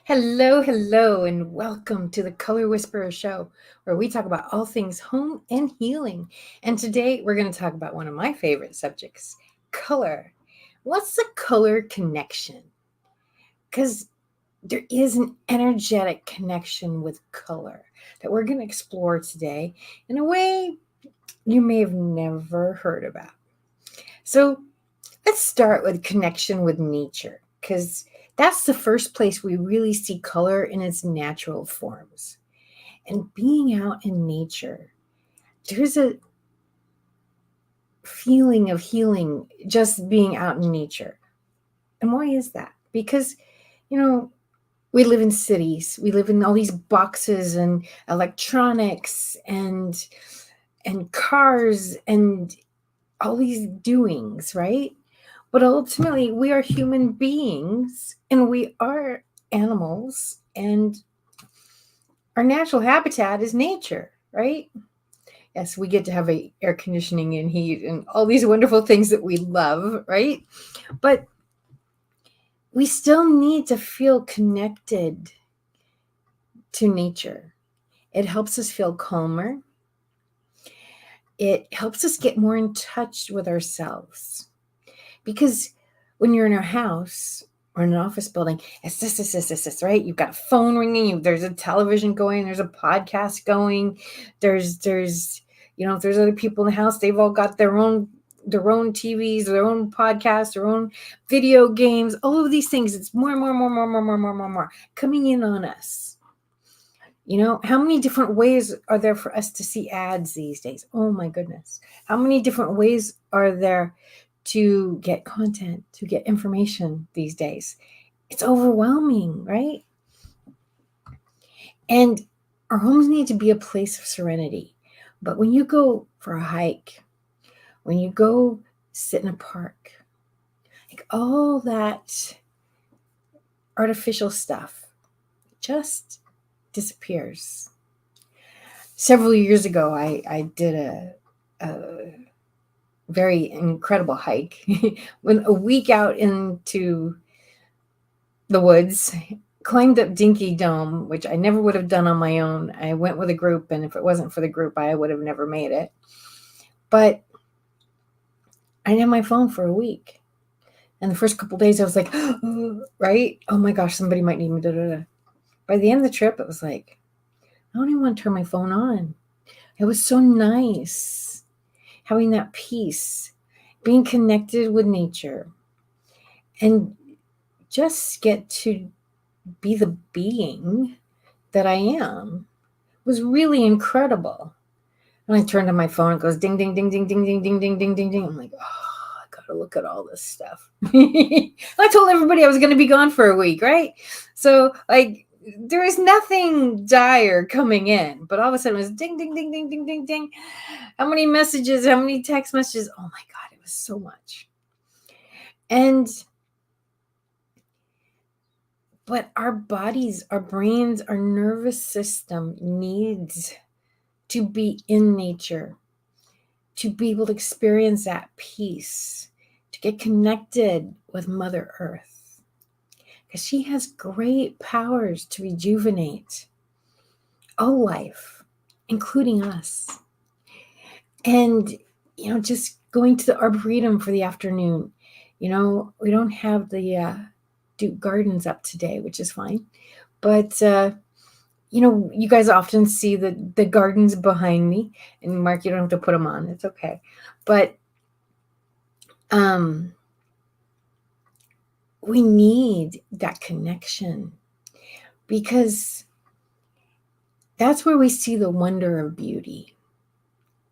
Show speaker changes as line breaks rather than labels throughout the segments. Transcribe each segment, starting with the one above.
Hello, hello, and welcome to the Color Whisperer Show, where we talk about all things home and healing. And today we're going to talk about one of my favorite subjects, color. What's the color connection? Because there is an energetic connection with color that we're going to explore today in a way you may have never heard about. So let's start with connection with nature, because that's the first place we really see color in its natural forms. And being out in nature, there's a feeling of healing just being out in nature. And why is that? Because, you know, we live in cities, we live in all these boxes and electronics and cars and all these doings, right? But ultimately, we are human beings and we are animals, and our natural habitat is nature, right? Yes, we get to have air conditioning and heat and all these wonderful things that we love, right? But we still need to feel connected to nature. It helps us feel calmer. It helps us get more in touch with ourselves. Because when you're in a house or in an office building, it's this, right? You've got a phone ringing, there's a television going, there's a podcast going, there's if there's other people in the house, they've all got their own TVs, their own podcasts, their own video games, all of these things. It's more coming in on us. How many different ways are there for us to see ads these days? Oh my goodness. How many different ways are there to get content, to get information these days? It's overwhelming, right? And our homes need to be a place of serenity. But when you go for a hike, when you go sit in a park, like all that artificial stuff just disappears. Several years ago, I did a very incredible hike. When a week out into the woods, climbed up Dinky Dome, which I never would have done on my own. I went with a group, and if it wasn't for the group, I would have never made it. But I didn't have my phone for a week. And the first couple of days, I was like, right? Oh my gosh, somebody might need me. Da, da, da. By the end of the trip, it was like, I don't even want to turn my phone on. It was so nice having that peace, being connected with nature, and just get to be the being that I am was really incredible. And I turned on my phone, it goes ding, ding, ding, ding, ding, ding, ding, ding, ding, ding, ding. I'm like, oh, I gotta look at all this stuff. I told everybody I was gonna be gone for a week, right? So like there is nothing dire coming in, but all of a sudden it was ding, ding, ding, ding, ding, ding, ding. How many messages, how many text messages? Oh my God, it was so much. But our bodies, our brains, our nervous system needs to be in nature, to be able to experience that peace, to get connected with Mother Earth. Because she has great powers to rejuvenate all life, including us. And, just going to the Arboretum for the afternoon. We don't have the Duke Gardens up today, which is fine. But, you guys often see the gardens behind me. And Mark, you don't have to put them on. It's okay. But we need that connection, because that's where we see the wonder of beauty.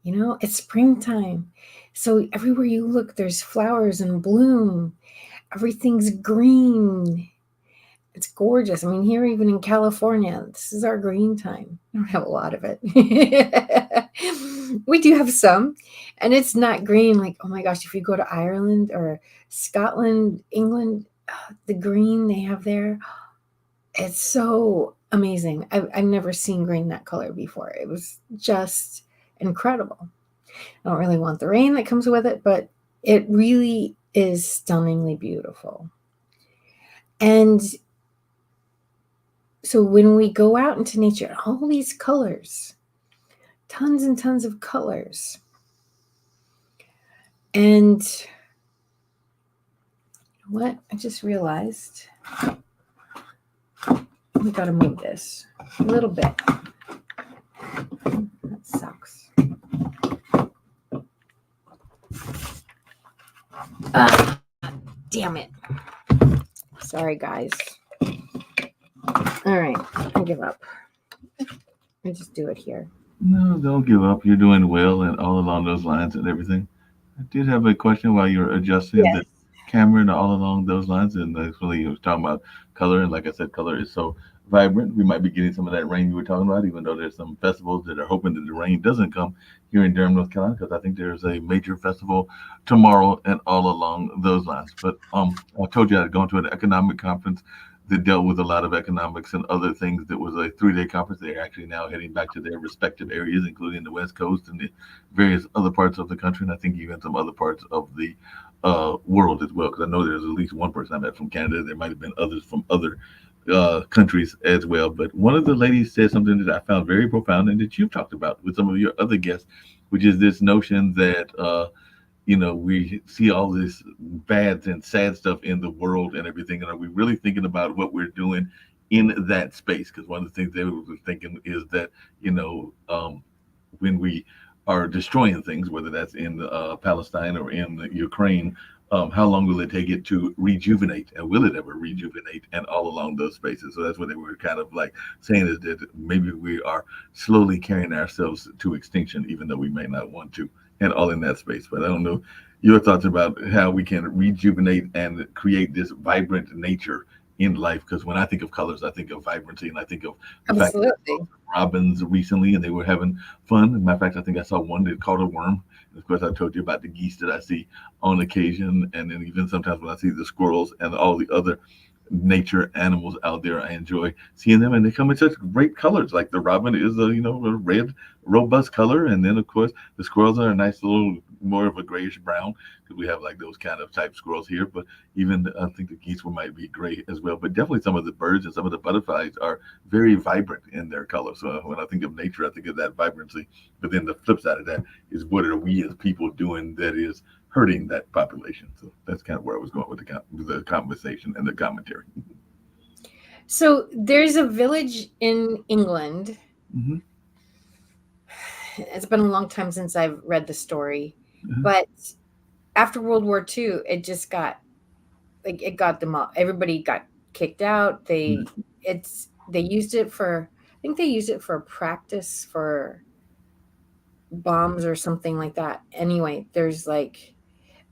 It's springtime. So everywhere you look, there's flowers in bloom. Everything's green. It's gorgeous. I mean, here, even in California, this is our green time. We don't have a lot of it. We do have some, and it's not green like, oh my gosh, if you go to Ireland or Scotland, England, the green they have there, it's so amazing. I've never seen green that color before. It was just incredible. I don't really want the rain that comes with it, but it really is stunningly beautiful. And So when we go out into nature, all these colors, tons and tons of colors. And what I just realized, we got to move this a little bit. That sucks. Damn it. Sorry, guys. All right, I give up. I just do it here.
No, don't give up. You're doing well, and all along those lines and everything. I did have a question while you're adjusting the
Yes.
camera and all along those lines, and that's really you was talking about color, and like I said, color is so vibrant. We might be getting some of that rain you were talking about, even though there's some festivals that are hoping that the rain doesn't come here in Durham, North Carolina, because I think there's a major festival tomorrow and all along those lines. But I told you I'd gone to an economic conference that dealt with a lot of economics and other things. That was a 3 day conference. They're actually now heading back to their respective areas, including the West Coast and the various other parts of the country, and I think even some other parts of the world as well. Because I know there's at least one person I met from Canada. There might have been others from other countries as well. But one of the ladies said something that I found very profound and that you've talked about with some of your other guests, which is this notion that we see all this bad and sad stuff in the world and everything. And are we really thinking about what we're doing in that space? Because one of the things they were thinking is that, when we are destroying things, whether that's in Palestine or in Ukraine, how long will it take it to rejuvenate? And will it ever rejuvenate? And all along those spaces. So that's what they were kind of like saying, is that maybe we are slowly carrying ourselves to extinction, even though we may not want to, and all in that space. But I don't know your thoughts about how we can rejuvenate and create this vibrant nature in life. Because when I think of colors, I think of vibrancy, and I think of the fact that I saw
Absolutely.
some robins recently and they were having fun. As a matter of fact, I think I saw one that caught a worm. And of course, I told you about the geese that I see on occasion, and then even sometimes when I see the squirrels and all the other nature animals out there, I enjoy seeing them, and they come in such great colors. Like the robin is a red, robust color, and then of course the squirrels are a nice little more of a grayish brown, because we have like those kind of type squirrels here. But even I think the geese might be gray as well. But definitely some of the birds and some of the butterflies are very vibrant in their color. So when I think of nature, I think of that vibrancy. But then the flip side of that is, what are we as people doing that is hurting that population? So that's kind of where I was going with the conversation and the commentary.
So there's a village in England.
Mm-hmm.
It's been a long time since I've read the story,
Uh-huh.
but after World War II, it just got like it got them all. Everybody got kicked out. They used it for, I think they used it for practice for bombs or something like that. Anyway, there's like,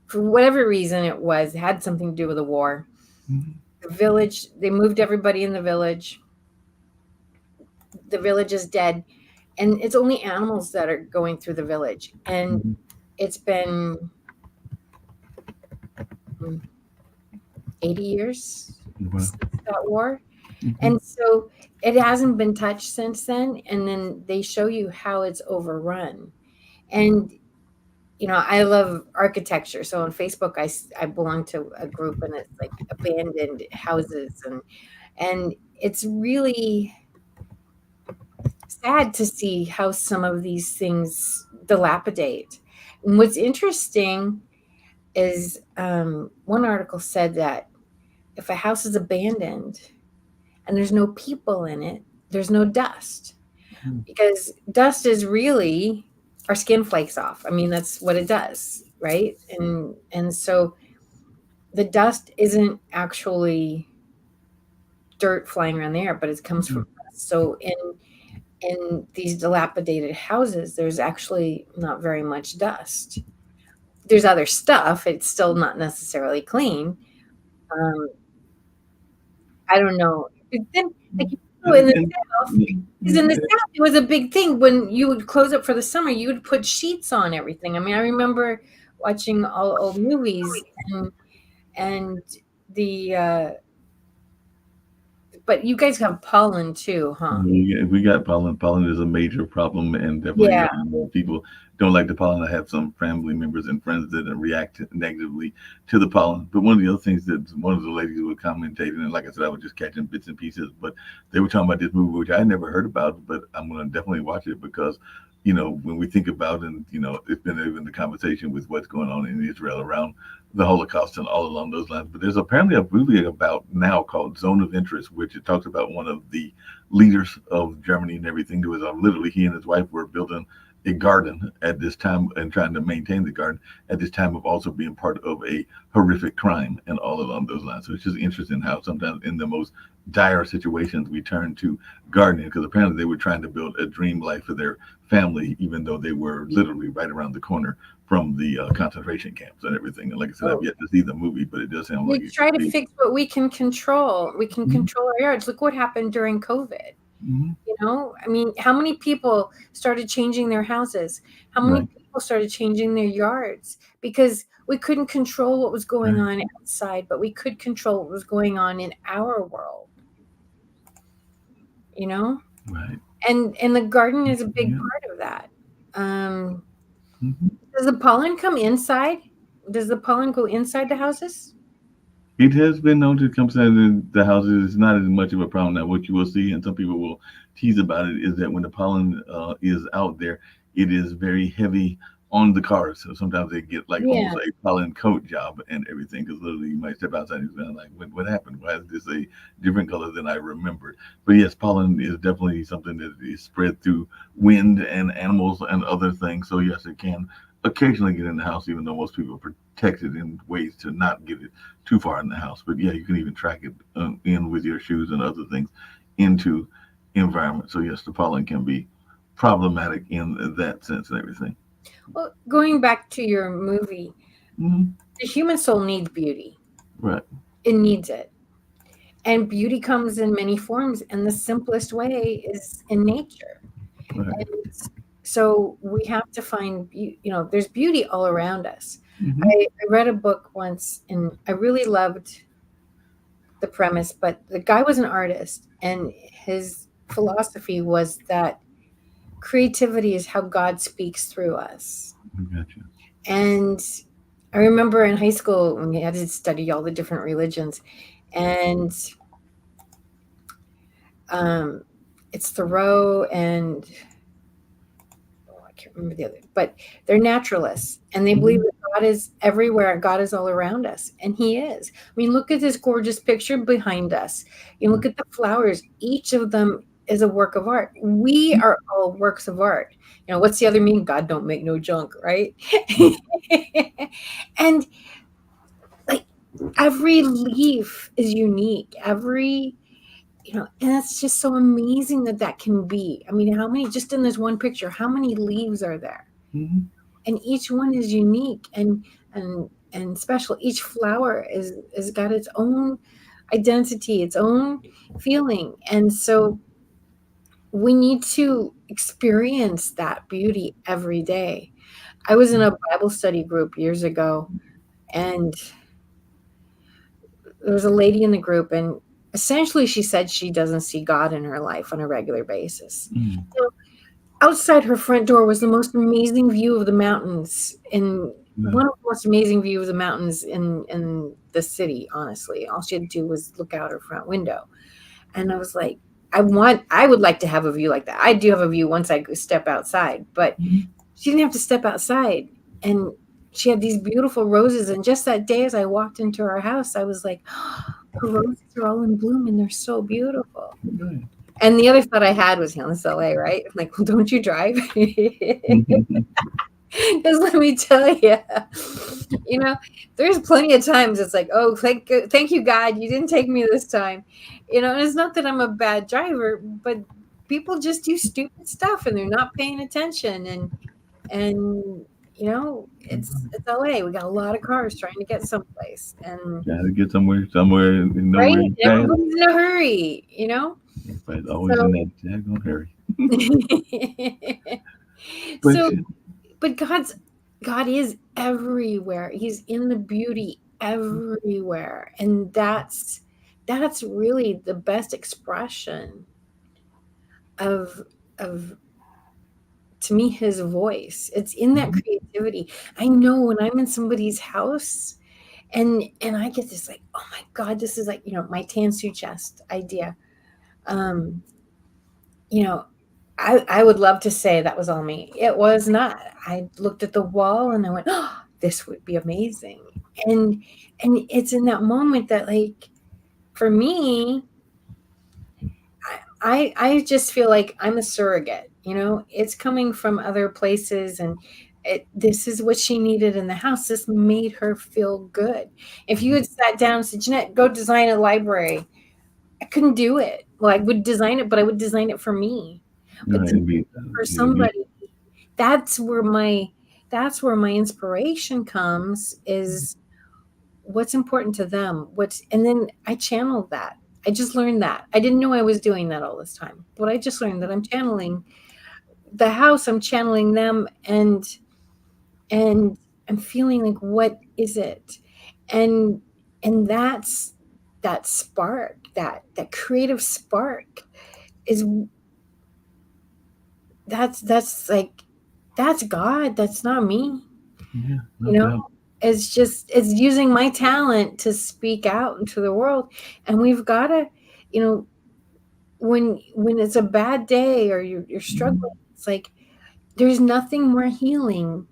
for whatever reason it was, it had something to do with the war.
Mm-hmm.
The village, they moved everybody in the village. The village is dead, and it's only animals that are going through the village. And
Mm-hmm.
it's been mm, 80 years
Wow.
since that war.
Mm-hmm.
And so it hasn't been touched since then. And then they show you how it's overrun. And, I love architecture. So on Facebook, I belong to a group, and it's like abandoned houses. And it's really sad to see how some of these things dilapidate. And what's interesting is one article said that if a house is abandoned and there's no people in it, there's no dust, because dust is really our skin flakes off. I mean, that's what it does, right? And so the dust isn't actually dirt flying around the air, but it comes from dust. So in these dilapidated houses, there's actually not very much dust. There's other stuff. It's still not necessarily clean. Um, I don't know. But then, like, in the
And,
South, because in the South, it was a big thing when you would close up for the summer, you would put sheets on everything. I mean, I remember watching all old movies, and the but you guys have pollen too, huh?
We got pollen. Pollen is a major problem, and definitely
Yeah.
people don't like the pollen. I have some family members and friends that react negatively to the pollen. But one of the other things that one of the ladies was commentating, and like I said, I was just catching bits and pieces, but they were talking about this movie, which I never heard about, but I'm going to definitely watch it because, when we think about, and, it's been even the conversation with what's going on in Israel around the Holocaust and all along those lines. But there's apparently a movie about now called Zone of Interest, which it talks about one of the leaders of Germany and everything. There was literally he and his wife were building a garden at this time and trying to maintain the garden at this time of also being part of a horrific crime and all along those lines. So it's just interesting how sometimes in the most dire situations we turn to gardening because apparently they were trying to build a dream life for their family, even though they were literally right around the corner from the concentration camps and everything. And like I said, I've
Oh,
yet to see the movie, but it does sound
we
like it
try
could
to
be.
fix what we can control. We can
Mm-hmm.
control our yards. Look what happened during COVID.
Mm-hmm.
I mean, how many people started changing their houses? How many
Right.
people started changing their yards? Because we couldn't control what was going
Right.
on outside, but we could control what was going on in our world, you know?
Right.
And the garden is a big
Yeah.
part of that. Um,
Mm-hmm.
does the pollen come inside? Does the pollen go inside the houses?
It has been known to come inside the houses. It's not as much of a problem. Now, what you will see, and some people will tease about it, is that when the pollen is out there, it is very heavy on the cars. So sometimes they get like
Yeah.
almost a pollen coat job and everything. Because literally, you might step outside and be like, what happened? Why is this a different color than I remembered? But yes, pollen is definitely something that is spread through wind and animals and other things. So yes, it can occasionally get in the house, even though most people are protected in ways to not get it too far in the house. But yeah, you can even track it in with your shoes and other things into environment. So yes, the pollen can be problematic in that sense and everything.
Well, going back to your movie,
Mm-hmm.
the human soul needs beauty.
Right,
It needs it. And beauty comes in many forms, and the simplest way is in nature.
right.
And so we have to find, there's beauty all around us.
Mm-hmm.
I read a book once, and I really loved the premise, but the guy was an artist, and his philosophy was that creativity is how God speaks through us.
Gotcha.
And I remember in high school when we had to study all the different religions, and um, it's Thoreau and I can't remember the other, but they're naturalists and they believe
Mm-hmm.
that God is everywhere. God is all around us, and He is. I mean, look at this gorgeous picture behind us. You look at the flowers. Each of them is a work of art. We are all works of art. What's the other meaning? God don't make no junk, right? And like every leaf is unique. And that's just so amazing that that can be. I mean, how many, just in this one picture, how many leaves are there?
Mm-hmm.
And each one is unique and special. Each flower is got its own identity, its own feeling. And so we need to experience that beauty every day. I was in a Bible study group years ago, and there was a lady in the group, and essentially she said she doesn't see God in her life on a regular basis.
Mm-hmm.
So outside her front door was the most amazing view of the mountains, in
Yeah.
one of the most amazing view of the mountains in the city. Honestly, all she had to do was look out her front window, and I was like, I would like to have a view like that. I do have a view once I step outside, but
Mm-hmm.
she didn't have to step outside, and she had these beautiful roses. And just that day, as I walked into her house, I was like, her roses are all in bloom, and they're so beautiful.
Right.
And the other thought I had was, it's LA, right? I'm like, well, don't you drive?
Mm-hmm.
Because let me tell you, you know, there's plenty of times it's like, oh, thank you, God, you didn't take me this time. And it's not that I'm a bad driver, but people just do stupid stuff and they're not paying attention. And it's LA. We got a lot of cars trying to get someplace, and
Gotta get somewhere, and
right,
nowhere fast.
everybody's in a hurry.
Everybody's always
So
in that daggone hurry. But
so but God is everywhere. He's in the beauty everywhere. And that's really the best expression of of to me his voice. It's in that
Mhm.
creativity. I know when I'm in somebody's house and I get this like, oh my God, this is like, my Tansu chest idea. Um, you know, I would love to say that was all me. It was not. I looked at the wall and I went, oh, this would be amazing. And and it's in that moment that like for me, I just feel like I'm a surrogate, it's coming from other places and this is what she needed in the house. This made her feel good. If you
Mhm.
had sat down and said, Jeanette, go design a library, I couldn't do it. Well, I would design it, but I would design it for me. But
Right,
to
and be,
for
it'll be,
somebody, that's where my that's where my inspiration comes is what's important to them, and then I channeled that. I just learned that. I didn't know I was doing that all this time, but I just learned that I'm channeling the house, I'm channeling them, and I'm feeling like what is it? And that's that spark, that creative spark is that's like that's God, that's not me,
yeah, no
you know?
doubt.
It's using my talent to speak out into the world, and we've gotta, you know, when it's a bad day or you're struggling,
Mhm.
it's like there's nothing more healing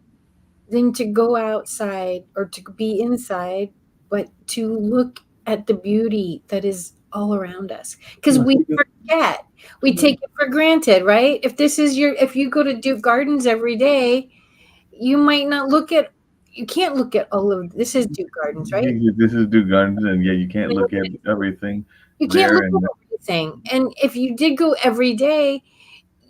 than to go outside or to be inside, but to look at the beauty that is all around us. Because
Yeah,
we
speaking,
forget, we take it for granted, right? If you go to Duke Gardens every day, you might not look at, you can't look at all of this is Duke Gardens, right?
this is Duke Gardens, and yeah, you can't look at everything
You can't
there,
look at
and
everything. And if you did go every day,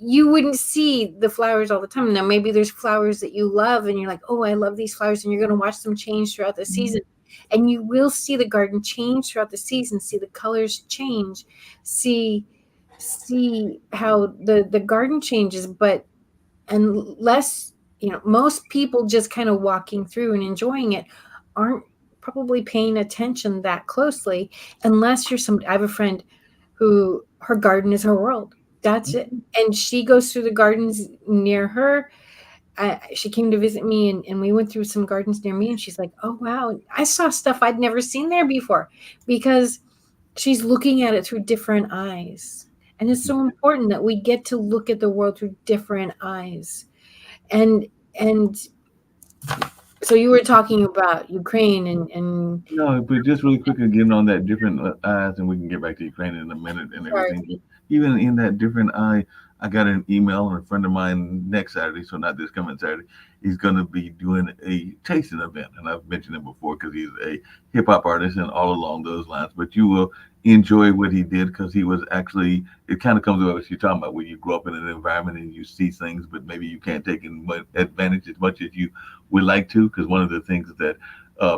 you wouldn't see the flowers all the time. Now, maybe there's flowers that you love and you're like, oh, I love these flowers. And you're going to watch them change throughout the season. And you will see the garden change throughout the season, see the colors change, see how the garden changes. But unless, most people just kind of walking through and enjoying it aren't probably paying attention that closely unless you're I have a friend who her garden is her world. That's it. And she goes through the gardens near her. She came to visit me and we went through some gardens near me and she's like, oh, wow. I saw stuff I'd never seen there before because she's looking at it through different eyes. And it's so important that we get to look at the world through different eyes. And, and so you were talking about Ukraine and
no, but just really quick again on that different eyes, and we can get back to Ukraine in a minute and
sorry.
everything. But even in that different eye, I got an email and a friend of mine next Saturday, so not this coming Saturday. He's going to be doing a tasting event, and I've mentioned him before because he's a hip hop artist and all along those lines. But you will enjoy what he did because he was actually. It kind of comes with what you're talking about, where you grow up in an environment and you see things, but maybe you can't take advantage as much as you would like to. Because one of the things that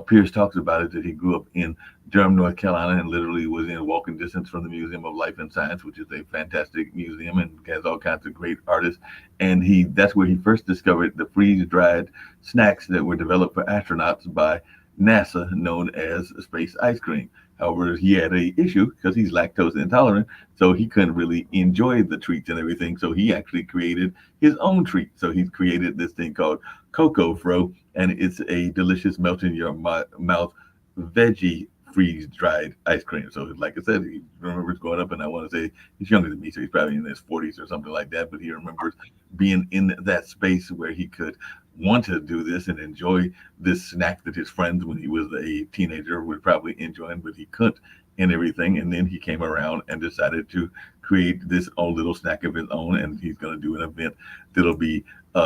Pierce talks about is that he grew up in Durham, North Carolina, and literally was in walking distance from the Museum of Life and Science, which is a fantastic museum and has all kinds of great artists. And that's where he first discovered the freeze dried snacks that were developed for astronauts by NASA, known as space ice cream. However, he had a issue because he's lactose intolerant, so he couldn't really enjoy the treats and everything. So he actually created his own treat. So he's created this thing called Cocoa Fro, and it's a delicious melt in your mouth veggie freeze dried ice cream. So, like I said, he remembers growing up, and I want to say he's younger than me, so he's probably in his 40s or something like that. But he remembers being in that space where he could want to do this and enjoy this snack that his friends, when he was a teenager, would probably enjoy, but he couldn't and everything. And then he came around and decided to create this own little snack of his own, and he's going to do an event that'll be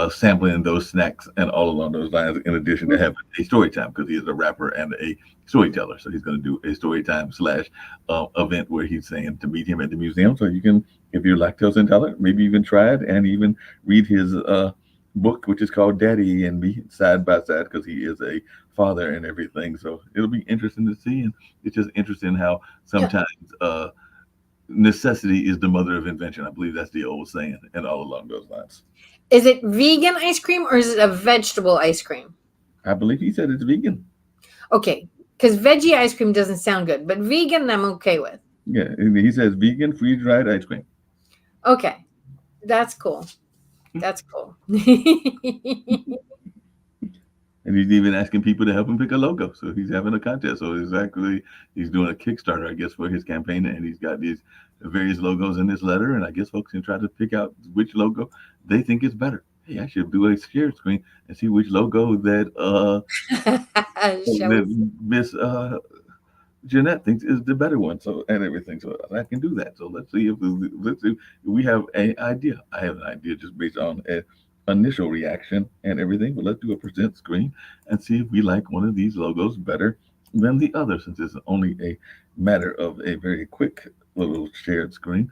sampling those snacks and all along those lines, in addition to having a story time because he is a rapper and a storyteller. So he's going to do a story time slash event where he's saying to meet him at the museum. So you can, if you're lactose intolerant, maybe even try it and even read his book, which is called Daddy and Me Side by Side, because he is a father and everything. So it'll be interesting to see. And it's just interesting how
Yeah.
sometimes necessity is the mother of invention. I believe that's the old saying, and all along those lines.
Is it vegan ice cream or is it a vegetable ice cream?
I believe he said it's vegan.
Okay. Because veggie ice cream doesn't sound good, but vegan I'm okay with.
Yeah, and he says vegan freeze dried ice cream.
Okay, that's cool. That's cool.
And he's even asking people to help him pick a logo. So he's having a contest. So exactly, he's doing a Kickstarter, I guess, for his campaign, and he's got these various logos in this letter. And I guess folks can try to pick out which logo they think is better. Hey, I should do a share screen and see which logo
Shall we?
that Miss Jeanette thinks is the better one. So and everything. So I can do that. So let's see if we have an idea. I have an idea just based on a initial reaction and everything. But let's do a present screen and see if we like one of these logos better than the other, since it's only a matter of a very quick little shared screen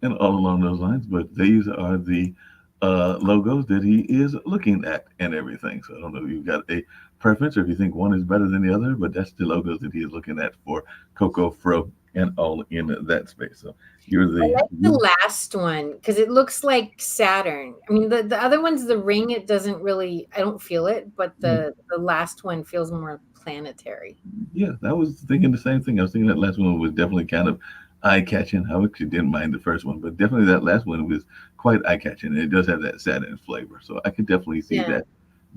and all along those lines. But these are the logos that he is looking at and everything. So I don't know if you've got a preference or if you think one is better than the other, but that's the logos that he is looking at for Coco Fro and all in that space. So you're
I
the
like the last one because it looks like Saturn. I mean, the other one's the ring. It doesn't really, I don't feel it, but the last one feels more planetary.
yeah, I was thinking the same thing. I was thinking that last one was definitely kind of eye catching. I actually didn't mind the first one, but definitely that last one was quite eye catching. It does have that satin flavor, so I could definitely see
Yeah.
that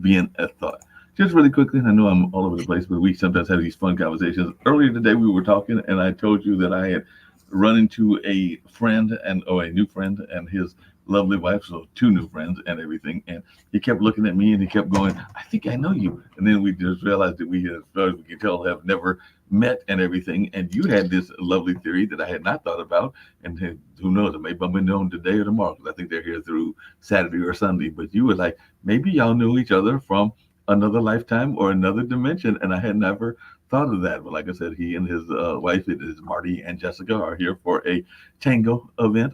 being a thought. Just really quickly, I know I'm all over the place, but we sometimes have these fun conversations. Earlier today, we were talking, and I told you that I had run into a friend and or a new friend and his lovely wife, so two new friends and everything. And he kept looking at me and he kept going, "I think I know you." And then we just realized that we, as far as we can tell, have never met and everything. And you had this lovely theory that I had not thought about, and who knows, it may bump into them today or tomorrow because I think they're here through Saturday or Sunday. But you were like, maybe y'all knew each other from another lifetime or another dimension, and I had never thought of that. But like I said, he and his wife, it is Marty and Jessica, are here for a tango event,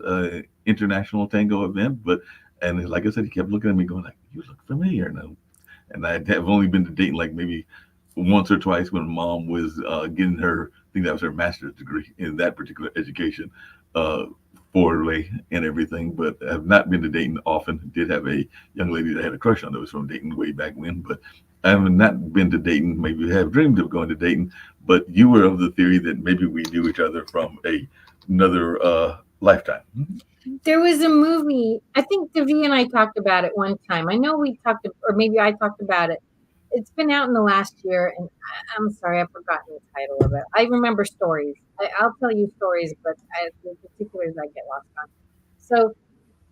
international tango event. But and like I said, he kept looking at me, going like, "You look familiar." And I have only been to Dayton like maybe once or twice when mom was getting her, I think that was her master's degree in that particular education. Uh, Forley and everything, but have not been to Dayton often. Did have a young lady that I had a crush on that was from Dayton way back when, but I have not been to Dayton. Maybe have dreamed of going to Dayton, but you were of the theory that maybe we knew each other from another lifetime.
There was a movie, I think Devi and I talked about it one time. I know we talked, or maybe I talked about it. It's been out in the last year, and I'm sorry, I've forgotten the title of it. I remember stories. I'll tell you stories, but the particulars I get lost on. So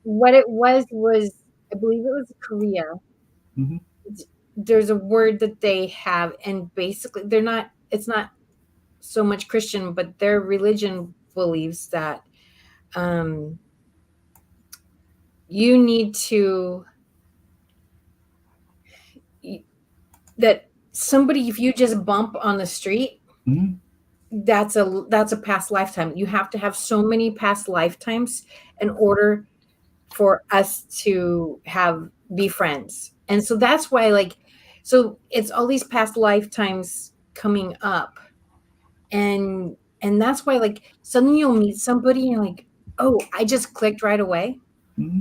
what it was, I believe it was Korea.
Mm-hmm.
There's a word that they have, and basically they're not. It's not so much Christian, but their religion believes that um, you need to that somebody, if you just bump on the street,
Mm-hmm.
that's a past lifetime. You have to have so many past lifetimes in order for us to have be friends. And so that's why, like, so it's all these past lifetimes coming up, and and that's why, like, suddenly you'll meet somebody and you're like, oh, I just clicked right away
Mm-hmm.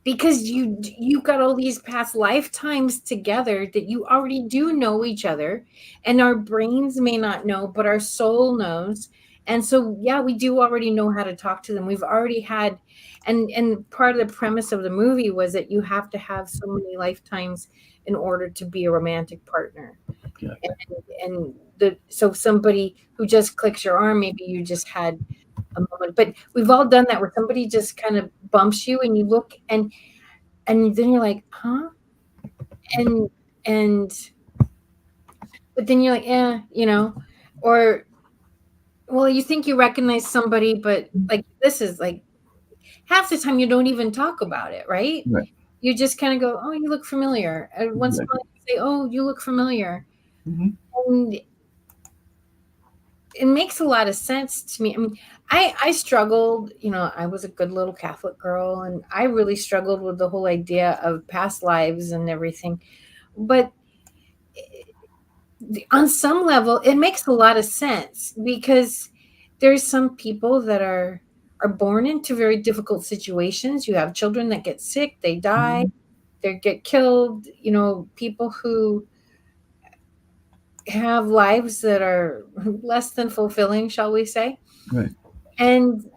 because you've got all these past lifetimes together that you already do know each other, and our brains may not know, but our soul knows. And so yeah, we do already know how to talk to them. We've already had, and part of the premise of the movie was that you have to have so many lifetimes in order to be a romantic partner.
Gotcha.
And the so somebody who just clicks your arm, maybe you just had a moment, but we've all done that where somebody just kind of bumps you and you look, and then you're like, huh? And but then you're like, yeah, or well, you think you recognize somebody, but like this is like half the time you don't even talk about it, right?
Right.
You just kind of go, oh, you look familiar. And once in a
Exactly.
while you say, oh, you look familiar.
Mm-hmm.
And it makes a lot of sense to me. I mean, I struggled, I was a good little Catholic girl, and I really struggled with the whole idea of past lives and everything. But on some level it makes a lot of sense because there's some people that are born into very difficult situations. You have children that get sick, they die,
Mm-hmm.
they get killed, people who have lives that are less than fulfilling, shall we say.
Right.
And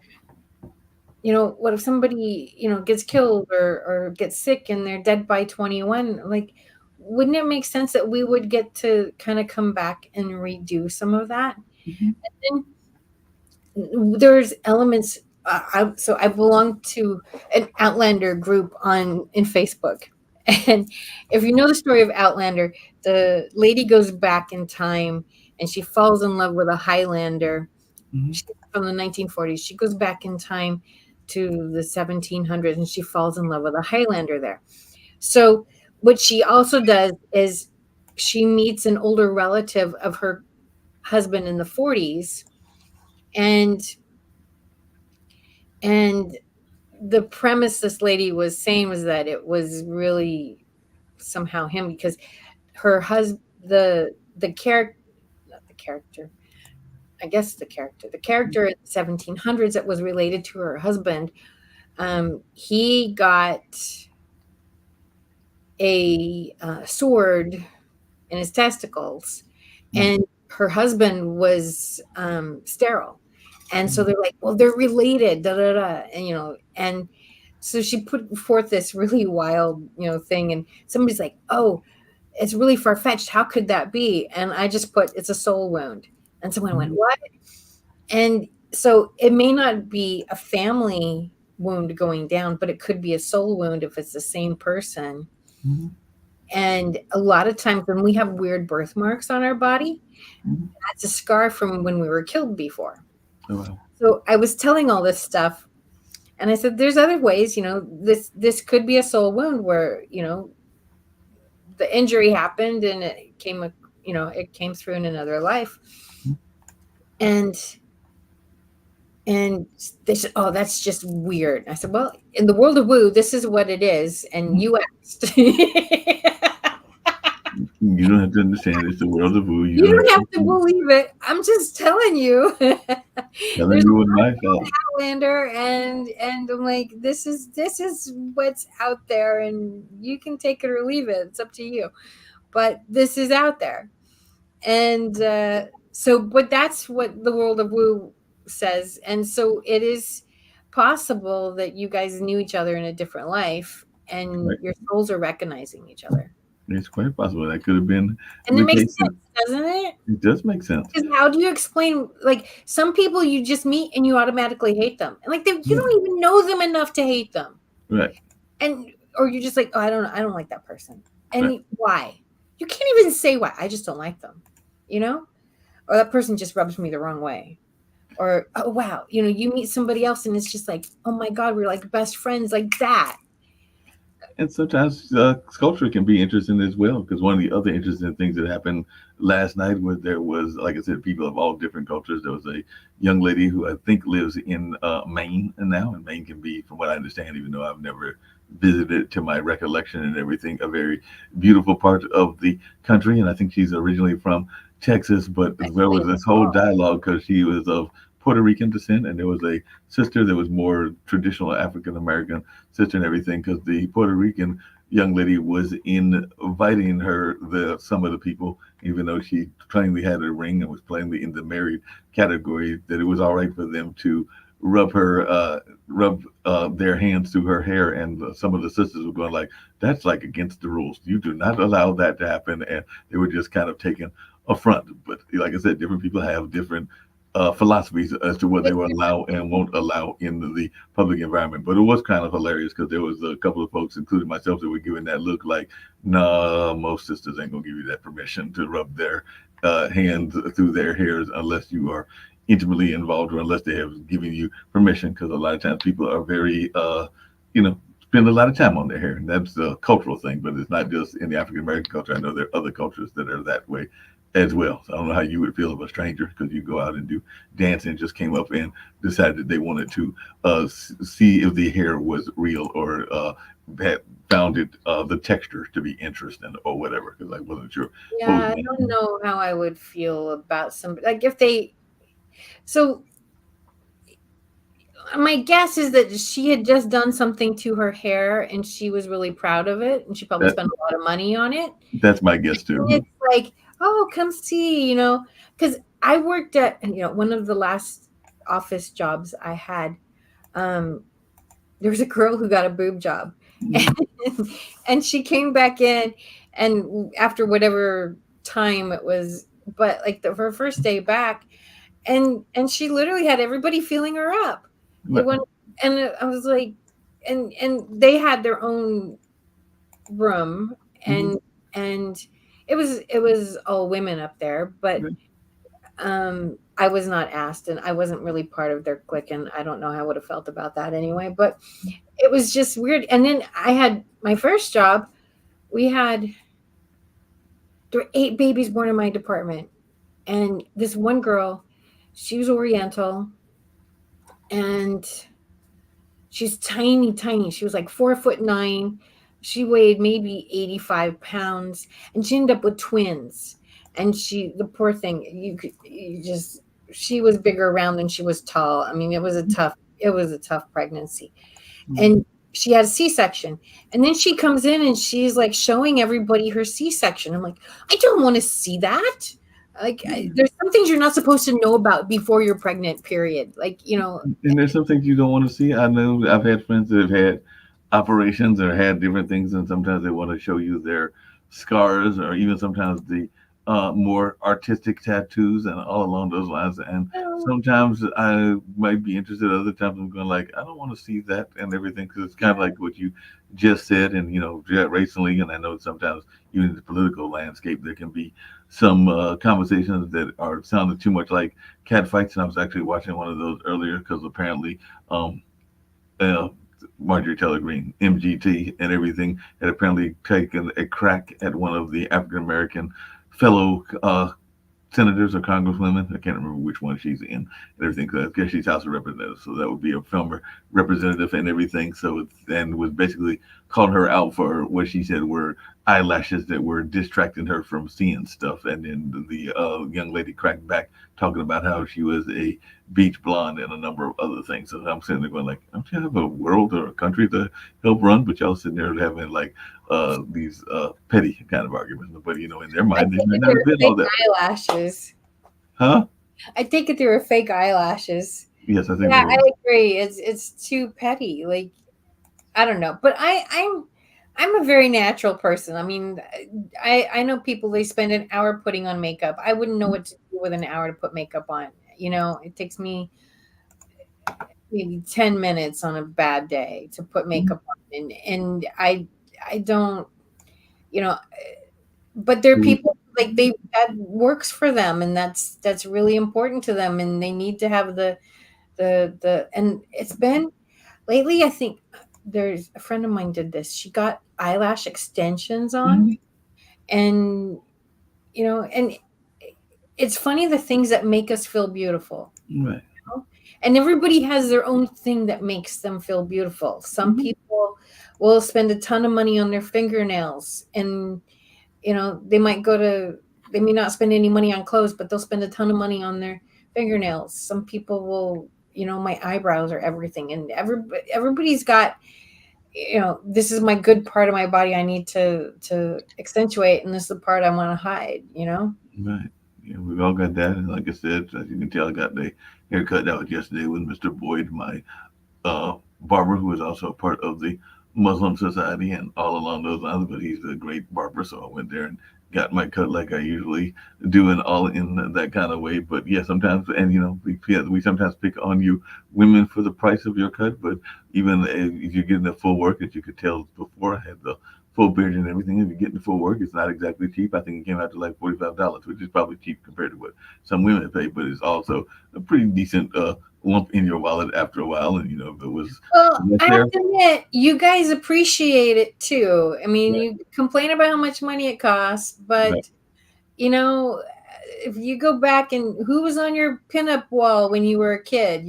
what if somebody gets killed or gets sick and they're dead by 21? Like, wouldn't it make sense that we would get to kind of come back and redo some of that?
Mhm.
And there's elements. So I belong to an Outlander group on in Facebook, and if you know the story of Outlander, the lady goes back in time and she falls in love with a Highlander.
Mhm.
She's from the 1940s. She goes back in time to the 1700s and she falls in love with a Highlander there. So what she also does is she meets an older relative of her husband in the 40s, and and the premise this lady was saying was that it was really somehow him, because her husband, the character, not the character, I guess the character in the 1700s that was related to her husband, he got a sword in his testicles,
Mhm.
and her husband was sterile, and so
Mhm.
they're like, well, they're related, da da da, and and so she put forth this really wild thing, and somebody's like, oh, it's really far fetched. How could that be? And I just put, it's a soul wound, and someone went,
Mhm.
what? And so it may not be a family wound going down, but it could be a soul wound if it's the same person.
Mhm.
And a lot of times when we have weird birthmarks on our body,
Mhm.
that's a scar from when we were killed before.
Oh, wow.
So I was telling all this stuff, and I said, there's other ways, this could be a soul wound where, the injury happened and it came through in another life.
Mhm.
And And they said, "Oh, that's just weird." I said, "Well, in the world of woo, this is what it is, and
Mhm.
you asked."
You don't have to understand. It's the world of woo. You
You
don't have
don't have
to
to believe it. I'm just telling you.
telling
There's
you what
a
life has.
Outlander, and I'm like, this is what's out there, and you can take it or leave it. It's up to you. But this is out there, and but that's what the world of woo says, and so it is possible that you guys knew each other in a different life and
Right.
your souls are recognizing each other,
It's quite possible that could have been
and it
the
makes
case. And
sense, doesn't it?
it does make sense.
Because how do you explain, like, some people you just meet and you automatically hate them, and like you
Right.
don't even know them enough to hate them,
Right.
and or you're just like, oh, I don't like that person,
Right.
and why? You can't even say why. I just don't like them, you know or that person just rubs me the wrong way. Or, oh wow, you meet somebody else and it's just like, oh my god, we're like best friends, like that.
And sometimes sculpture can be interesting as well, because one of the other interesting things that happened last night was there was, like I said, people of all different cultures. There was a young lady who I think lives in Maine, and now, and Maine can be, from what I understand, even though I've never visited to my recollection and everything, a very beautiful part of the country. And I think she's originally from Texas, but there was
Explain
this
it
whole
all.
dialogue because she was of Puerto Rican descent, and there was a sister that was more traditional African American sister and everything, because the Puerto Rican young lady was inviting her, the some of the people, even though she plainly had a ring and was plainly in the married category, that it was all right for them to rub their hands through her hair, and some of the sisters were going like, "That's like against the rules. You do not allow that to happen," and they were just kind of taken affront. But like I said, different people have different philosophies as to what they
It's
will
different.
allow and won't allow in the public environment. But it was kind of hilarious because there was a couple of folks, including myself, that were giving that look like, nah, most sisters ain't gonna give you that permission to rub their hands through their hairs unless you are intimately involved or unless they have given you permission. Because a lot of times people are very, spend a lot of time on their hair, and that's a cultural thing. But it's not just in the African American culture. I know there are other cultures that are that way as well. So I don't know how you would feel of a stranger because you go out and do dance and just came up and decided they wanted to see if the hair was real or had found it the texture to be interesting or whatever, because I wasn't sure what was
Yeah, I
going
don't
on.
know how I would feel about somebody, like, if they, so my guess is that she had just done something to her hair and she was really proud of it and she probably
That
spent a lot of money on it.
that's my guess
And
too.
it's like, oh, come see, because I worked at, one of the last office jobs I had. Um, there was a girl who got a boob job,
Mm-hmm.
and she came back in, and after whatever time it was, but like her first day back, and she literally had everybody feeling her up. It
Right.
went, and I was like, and they had their own room,
Mm-hmm.
and it was all women up there, but I was not asked, and I wasn't really part of their clique, and I don't know how I would have felt about that anyway, but it was just weird. And then I had my first job. We had There were 8 babies born in my department, and this one girl, she was Oriental, and she's tiny, tiny. She was like 4'9". She weighed maybe 85 pounds, and she ended up with twins. And the poor thing, you just, she was bigger around than she was tall. I mean, it was a tough pregnancy.
Mm-hmm.
And she had a C-section. And then she comes in and she's like showing everybody her C-section. I'm like, I don't want to see that. Like, there's some things you're not supposed to know about before you're pregnant, period. Like,
And there's some things you don't want to see. I know I've had friends that have had operations or had different things, and sometimes they want to show you their scars or even sometimes the more artistic tattoos and all along those lines. And
oh,
sometimes I might be interested. Other times I'm going like, I don't want to see that and everything because it's kind of like what you just said. And recently, and I know sometimes even in the political landscape there can be some conversations that are sounded too much like cat fights, and I was actually watching one of those earlier because apparently um, uh, Marjorie Taylor Greene, MGT, and everything had apparently taken a crack at one of the African American fellow senators or congresswomen. I can't remember which one she's in and everything. Cause I guess she's House of Representatives, so that would be a former representative and everything. And was basically called her out for what she said were eyelashes that were distracting her from seeing stuff. And then the young lady cracked back talking about how she was a beach blonde and a number of other things. So I'm sitting there going like, don't you have a world or a country to help run? But y'all sitting there having like these petty kind of arguments. But in their
I
mind, they
take
might
it
not
they
have
were
been all
fake
that.
eyelashes.
Huh?
I take it they were fake eyelashes.
Yes, I think
Yeah,
they were.
I agree. It's too petty. Like, I don't know, but I'm a very natural person. I mean, I know people, they spend an hour putting on makeup. I wouldn't know what to do with an hour to put makeup on. It takes me maybe 10 minutes on a bad day to put
Mhm.
makeup on, and I don't, you know, but there are
Mhm.
people like they that works for them, and that's really important to them, and they need to have the and it's been lately, I think there's a friend of mine did this. She got eyelash extensions on,
Mhm.
and and it's funny, the things that make us feel beautiful,
Right.
you know? And everybody has their own thing that makes them feel beautiful. Some
Mhm.
people will spend a ton of money on their fingernails, and they may not spend any money on clothes, but they'll spend a ton of money on their fingernails. Some people will, my eyebrows are everything, and everybody's got, this is my good part of my body I need to accentuate, and this is the part I want to hide.
Right. Yeah, we've all got that. And like I said, as you can tell, I got the haircut that was yesterday with Mr. Boyd, my barber, who is also a part of the Muslim Society and all along those lines. But he's a great barber, so I went there and got my cut like I usually do, and all in that kind of way. But yeah, sometimes, and we sometimes pick on you women for the price of your cut, but even if you're getting the full work, as you could tell before, I had the full beard and everything. If you're getting the full work, it's not exactly cheap. I think it came out to like $45, which is probably cheap compared to what some women pay, but it's also a pretty decent lump in your wallet after a while. And if it was
Well,
less
I have
there,
to admit, you guys appreciate it too. I mean,
right,
you complain about how much money it costs, but
right.
you know, if you go back, and who was on your pinup wall when you were a kid,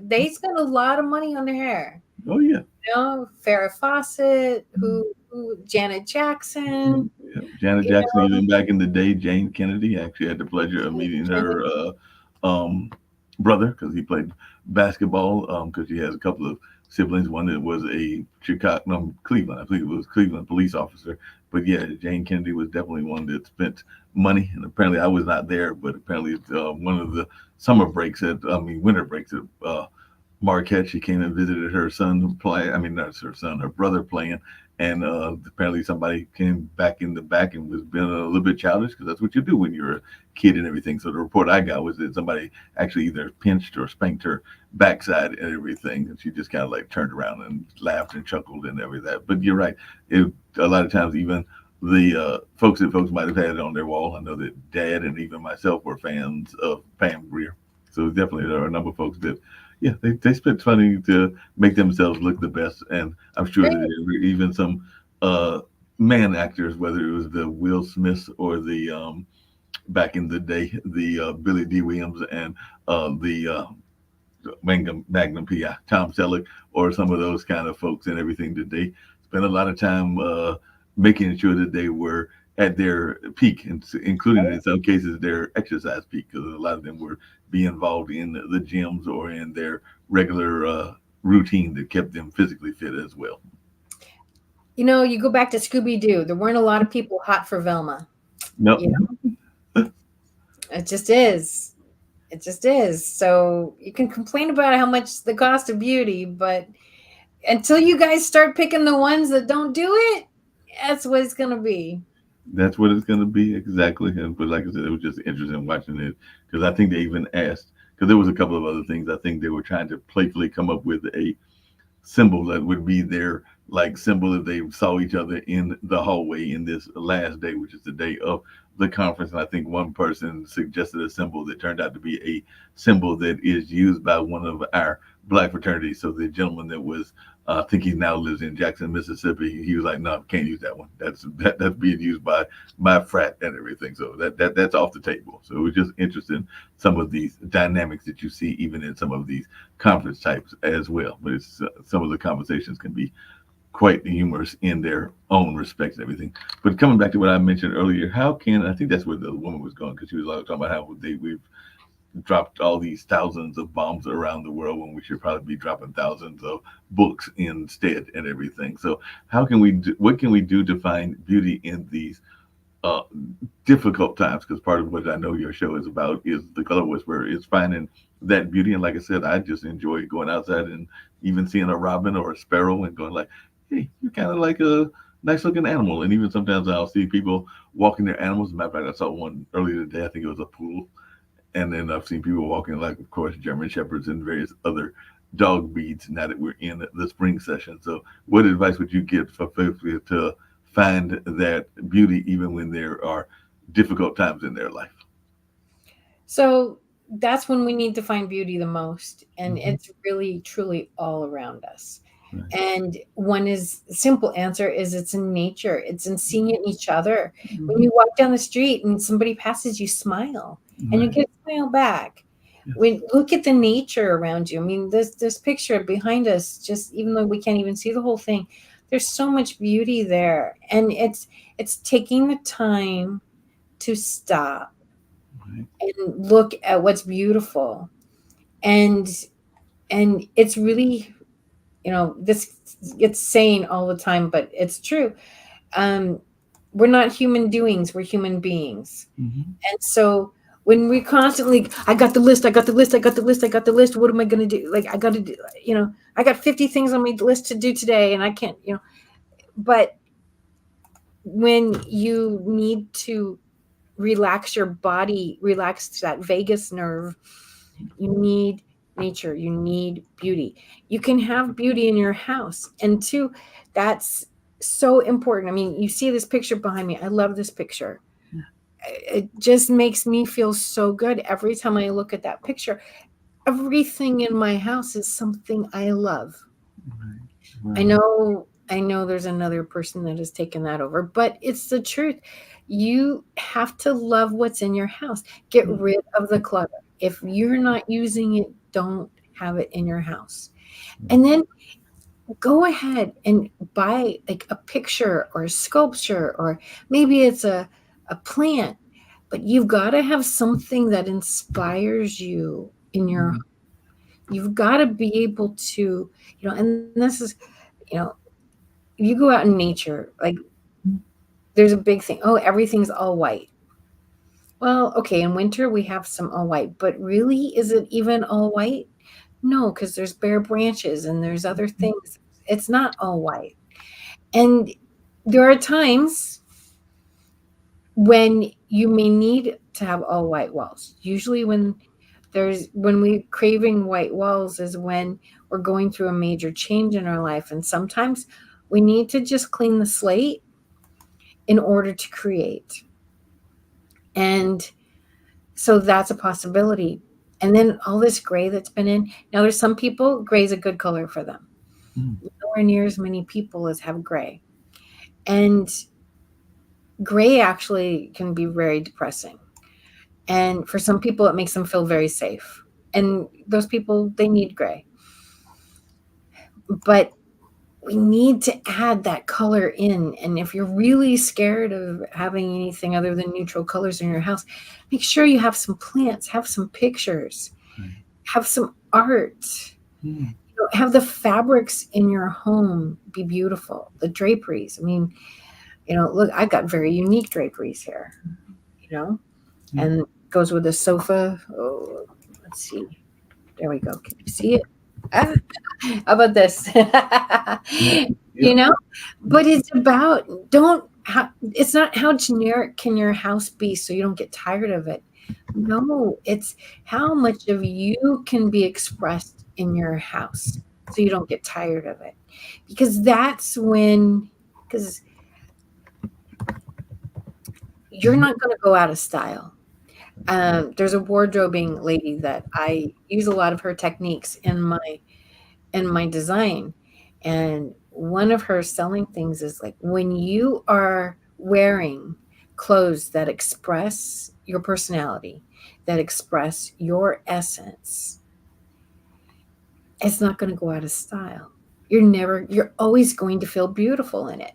they spent a lot of money on their hair.
Oh yeah.
Farrah Fawcett, who Janet Jackson,
Yeah. Janet
you
Jackson, even back in the day, Jane Kennedy. I actually had the pleasure of meeting
know,
her um, brother because he played basketball. Because she has a couple of siblings. One that was a Chicago, no, Cleveland. I believe it was Cleveland police officer. But yeah, Jane Kennedy was definitely one that spent money. And apparently, I was not there, but apparently, one of the summer breaks winter breaks at Marquette. She came and visited her son play. I mean, not her son, her brother playing. And apparently, somebody came back in the back and was being a little bit childish because that's what you do when you're a kid and everything. So the report I got was that somebody actually either pinched or spanked her backside and everything, and she just kind of like turned around and laughed and chuckled and everything. But you're right. A lot of times, even the folks might have had it on their wall. I know that Dad and even myself were fans of Pam Grier. So definitely there are a number of folks that, yeah, they spent money to make themselves look the best, and I'm sure that
Great.
there were even some uh, man actors, whether it was the Will Smiths or the back in the day, the Billy D. Williams and the Magnum PI, Tom Selleck, or some of those kind of folks and everything that they spent a lot of time making sure that they were at their peak, including in some cases their exercise peak, because a lot of them were be involved in the gyms or in their regular routine that kept them physically fit as well.
You go back to Scooby Doo. There weren't a lot of people hot for Velma.
No,
You know, it just is. It just is. So you can complain about how much the cost of beauty, but until you guys start picking the ones that don't do it, that's what it's gonna be.
that's what it's going to be exactly. And but like I said, it was just interesting watching it because I think they even asked because there was a couple of other things. I think they were trying to playfully come up with a symbol that would be their like symbol if they saw each other in the hallway in this last day, which is the day of the conference. And I think one person suggested a symbol that turned out to be a symbol that is used by one of our black fraternities. So the gentleman that was I think he now lives in Jackson, Mississippi. He was like, "No, can't use that one. That's being used by my frat and everything. So that's off the table." So it was just interesting some of these dynamics that you see even in some of these conference types as well. But it's some of the conversations can be quite humorous in their own respects and everything. But coming back to what I mentioned earlier, how can I think that's where the woman was going because she was like talking about how we've dropped all these thousands of bombs around the world when we should probably be dropping thousands of books instead and everything. So how can we do, what can we do to find beauty in these uh, difficult times? Because part of what I know your show is about is the color whisperer is finding that beauty. And like I said, I just enjoy going outside and even seeing a robin or a sparrow and going like, hey, you're kind of like a nice looking animal. And even sometimes I'll see people walking their animals. As a matter of fact, I saw one earlier today. I think it was a poodle. And then I've seen people walking like, of course, German shepherds and various other dog breeds. Now that we're in the spring session, so what advice would you give for folks to find that beauty even when there are difficult times in their life?
So that's when we need to find beauty the most. And
Mm-hmm.
it's really, truly all around us.
Right.
And one is simple answer is it's in nature. It's in seeing it in each other. When
Mm-hmm.
you walk down the street and somebody passes you, smile and you
Right.
get a smile back.
Yes.
When look at the nature around you. I mean, this picture behind us, just even though we can't even see the whole thing, there's so much beauty there. And it's taking the time to stop
Right.
and look at what's beautiful. And it's really, this gets saying all the time, but it's true. um we're not human doings, we're human beings.
Mm-hmm.
And so when we constantly, I got the list, I got the list, I got the list, I got the list, what am I going to do? Like, I got to do, I got 50 things on my list to do today and I can't, but when you need to relax your body, relax that vagus nerve, you need nature, you need beauty. You can have beauty in your house. And two, that's so important. I mean, you see this picture behind me. I love this picture. It just makes me feel so good every time I look at that picture. Everything in my house is something I love.
Right.
I
Wow.
know I know there's another person that has taken that over, but it's the truth. You have to love what's in your house. Get rid of the clutter. If you're not using it, don't have it in your house. And then go ahead and buy like a picture or a sculpture, or maybe it's a plant, but you've got to have something that inspires you in your,
Mm-hmm.
You've got to be able to, and this is, you know, you go out in nature, like there's a big thing. Oh, everything's all white. Well, okay, in winter we have some all white, but really, is it even all white? No, because there's bare branches and there's other things. It's not all white. And there are times when you may need to have all white walls. Usually when we craving white walls is when we're going through a major change in our life. And sometimes we need to just clean the slate in order to create. And so that's a possibility. And then all this gray that's been in. Now there's some people, gray is a good color for them. Nowhere near as many people as have gray. And gray actually can be very depressing. And for some people, it makes them feel very safe. And those people, they need gray. But we need to add that color in. And if you're really scared of having anything other than neutral colors in your house, make sure you have some plants, have some pictures, have some art. Have the fabrics in your home be beautiful. The draperies. I mean, look, I've got very unique draperies here, and goes with the sofa. Oh, let's see. There we go. Can you see it? Ah, how about this? But it's about it's not how generic can your house be so you don't get tired of it. No, it's how much of you can be expressed in your house so you don't get tired of it. Because you're not going to go out of style. There's a wardrobing lady that I use a lot of her techniques in my design. And one of her selling things is like when you are wearing clothes that express your personality, that express your essence, it's not going to go out of style. You're always going to feel beautiful in it.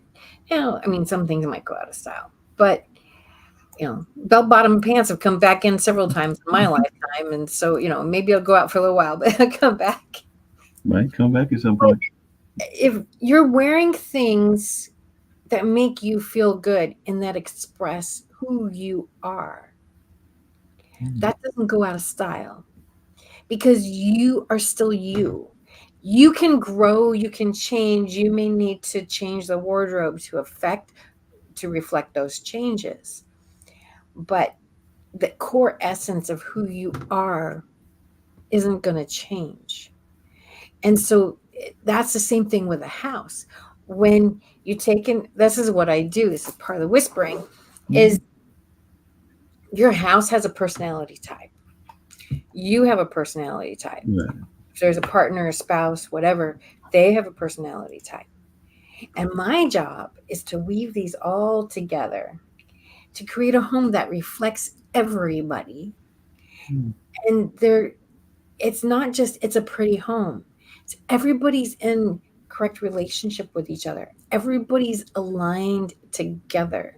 I mean, some things might go out of style, but bell-bottom pants have come back in several times in my lifetime. And so, maybe I'll go out for a little while, but I'll come back.
Might come back at some point.
If you're wearing things that make you feel good and that express who you are, that doesn't go out of style because you are still you. You can grow, you can change, you may need to change the wardrobe to reflect those changes. But the core essence of who you are isn't going to change. And so that's the same thing with a house. When you this is what I do, this is part of the whispering, is your house has a personality type. You have a personality type.
Right.
If there's a partner, a spouse, whatever, they have a personality type. And my job is to weave these all together to create a home that reflects everybody. And it's not just, it's a pretty home. It's everybody's in correct relationship with each other. Everybody's aligned together.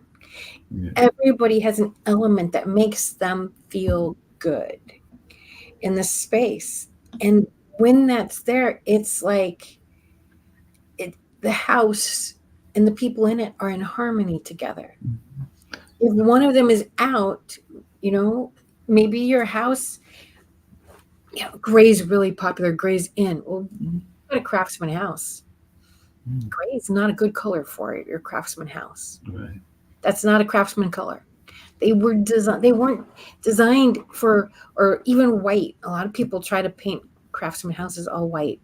Everybody has an element that makes them feel good in the space. And when that's there, it's like the house and the people in it are in harmony together. If one of them is out, maybe your house, gray's really popular, gray's in. Well, got a craftsman house. Gray is not a good color for your craftsman house.
Right.
That's not a craftsman color. They weren't designed for, or even white. A lot of people try to paint craftsman houses all white.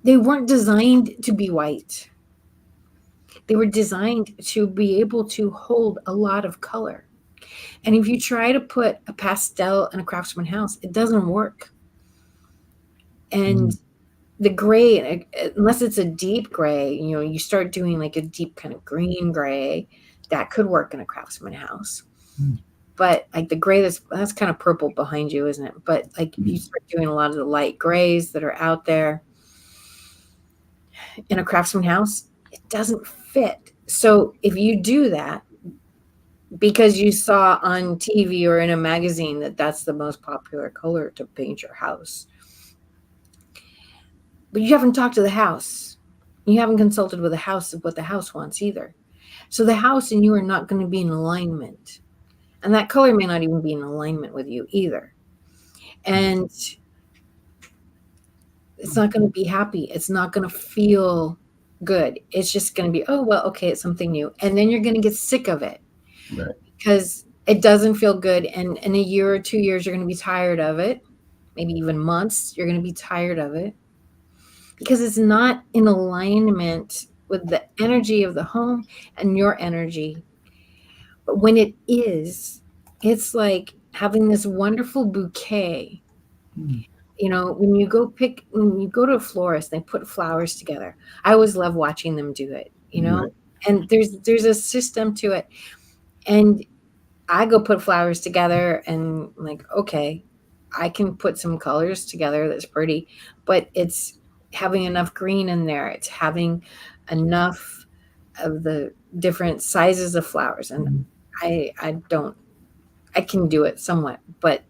They weren't designed to be white. They were designed to be able to hold a lot of color. And if you try to put a pastel in a craftsman house, it doesn't work. And the gray, unless it's a deep gray, you start doing like a deep kind of green gray, that could work in a craftsman house. But like the gray, that's kind of purple behind you, isn't it? But like if you start doing a lot of the light grays that are out there in a craftsman house, it doesn't fit. So if you do that because you saw on TV or in a magazine that that's the most popular color to paint your house, but you haven't talked to the house. You haven't consulted with the house of what the house wants either. So the house and you are not going to be in alignment. And that color may not even be in alignment with you either. And it's not going to be happy. It's not going to feel good. It's just going to be, oh, well, okay, it's something new. And then you're going to get sick of it
Right.
because it doesn't feel good. And in a year or 2 years, you're going to be tired of it. Maybe even months, you're going to be tired of it because it's not in alignment with the energy of the home and your energy. But when it is, it's like having this wonderful bouquet.
Mm.
You know, when you go to a florist, they put flowers together. I always love watching them do it, you know?
Right.
And there's a system to it. And I go put flowers together and I'm like, okay, I can put some colors together that's pretty, but it's having enough green in there. It's having enough of the different sizes of flowers. And
Mhm.
I don't I can do it somewhat, but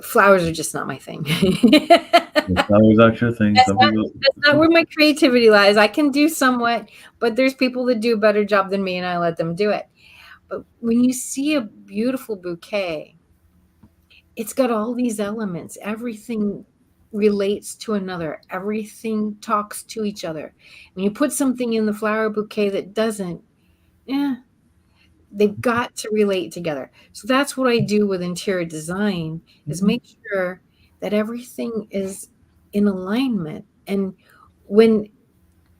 flowers are just not my thing.
It's always not your thing.
That's
Some
not
people,
that's not where my creativity lies. I can do somewhat, but there's people that do a better job than me, and I let them do it. But when you see a beautiful bouquet, it's got all these elements. Everything relates to another. Everything talks to each other. When you put something in the flower bouquet that doesn't, yeah, they've got to relate together. So that's what I do with interior design is
Mhm.
make sure that everything is in alignment. And when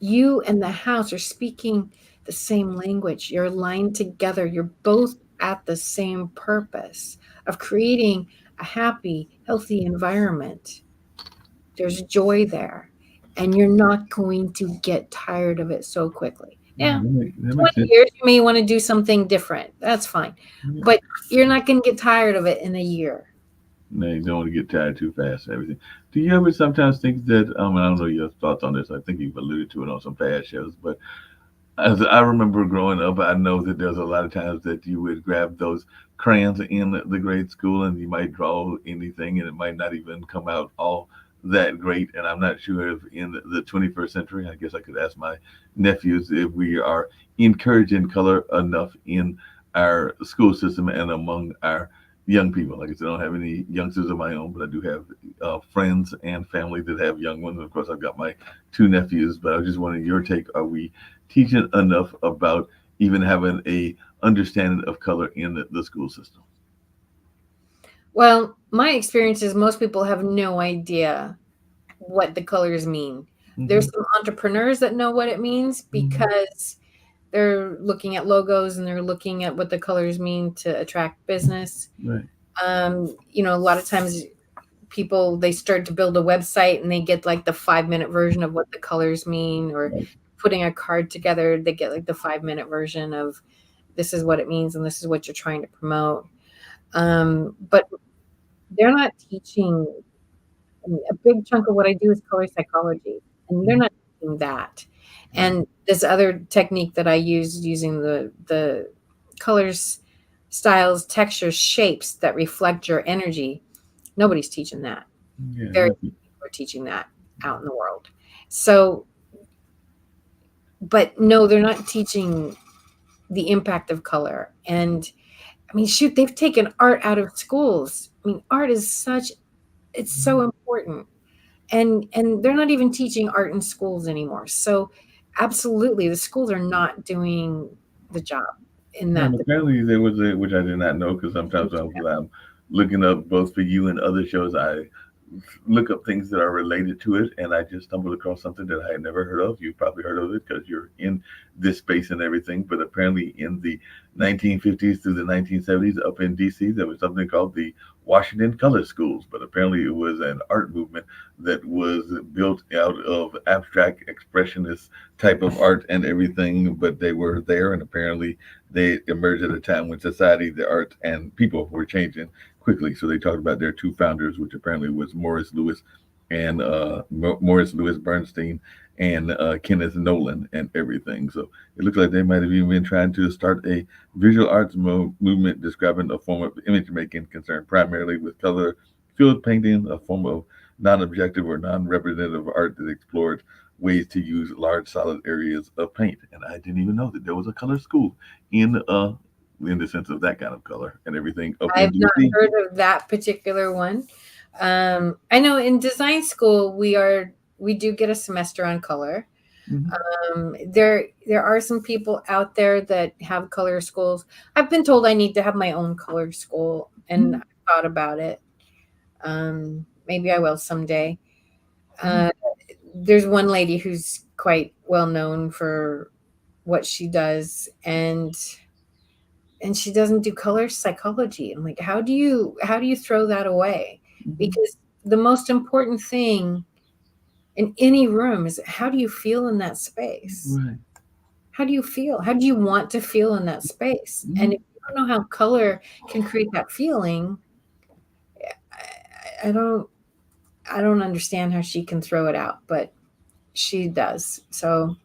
you and the house are speaking the same language, you're aligned together, you're both at the same purpose of creating a happy, healthy environment. There's joy there. And you're not going to get tired of it so quickly. Yeah,
That makes
20
sense.
years, you may want to do something different. That's fine.
Yeah.
But you're not going to get tired of it in a year.
No, you don't want to get tired too fast and everything. Do you ever sometimes think that, I don't know your thoughts on this. I think you've alluded to it on some past shows, but as I remember growing up, I know that there's a lot of times that you would grab those crayons in the grade school and you might draw anything and it might not even come out all that great. And I'm not sure if in the 21st century, I guess I could ask my nephews if we are encouraging color enough in our school system and among our young people. Like I said, I don't have any youngsters of my own, but I do have friends and family that have young ones. Of course, I've got my two nephews, but I was just wondering your take. Are we teaching enough about even having a understanding of color in the school system?
Well, my experience is most people have no idea what the colors mean.
Hmm.
There's some entrepreneurs that know what it means
Hmm.
because they're looking at logos and they're looking at what the colors mean to attract business.
Right.
A lot of times people they start to build a website and they get like the 5 minute version of what the colors mean, or
Right.
putting a card together, they get like the 5 minute version of this is what it means and this is what you're trying to promote. But they're not teaching. I mean, a big chunk of what I do is color psychology, and they're
Mhm.
not teaching that.
Right.
And this other technique that I use using the colors, styles, textures, shapes that reflect your energy, nobody's teaching that.
Yeah.
Very few people are teaching that out in the world. So, but no, they're not teaching the impact of color. And I mean, shoot, they've taken art out of schools. I mean, art is such it's so important. And they're not even teaching art in schools anymore. So absolutely the schools are not doing the job in
Yeah,
that.
and apparently there was a, which I did not know because sometimes I'm looking up both for you and other shows. I look up things that are related to it, and I just stumbled across something that I had never heard of. You've probably heard of it because you're in this space and everything. But apparently, in the 1950s through the 1970s, up in DC, there was something called the Washington Color Schools. But apparently, it was an art movement that was built out of abstract expressionist type of art and everything. But they were there, and apparently, they emerged at a time when society, the art, and people were changing quickly. So they talked about their two founders, which apparently was Morris Lewis and Morris Lewis Bernstein and Kenneth Nolan and everything. So it looks like they might have even been trying to start a visual arts movement describing a form of image making concerned primarily with color field painting, a form of non-objective or non-representative art that explored ways to use large solid areas of paint. And I didn't even know that there was a color school in uh in the sense of that kind of color and everything up in
I've not
DC.
heard of that particular one. I know in design school we do get a semester on color.
Mhm.
There are some people out there that have color schools. I've been told I need to have my own color school, and I thought about it. Maybe I will someday. Uh, there's one lady who's quite well known for what she does, and she doesn't do color psychology. I'm like, how do you throw that away?
Mhm.
Because the most important thing in any room is how do you feel in that space?
Right.
How do you feel? How do you want to feel in that space? And
Mhm.
if you don't know how color can create that feeling, I don't understand how she can throw it out, but she does. So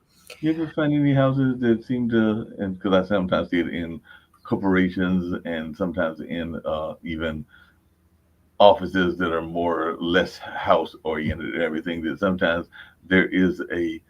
You ever find any houses that seem to, and because I sometimes see it in corporations and sometimes in even offices that are more or less house oriented and everything, that sometimes there is a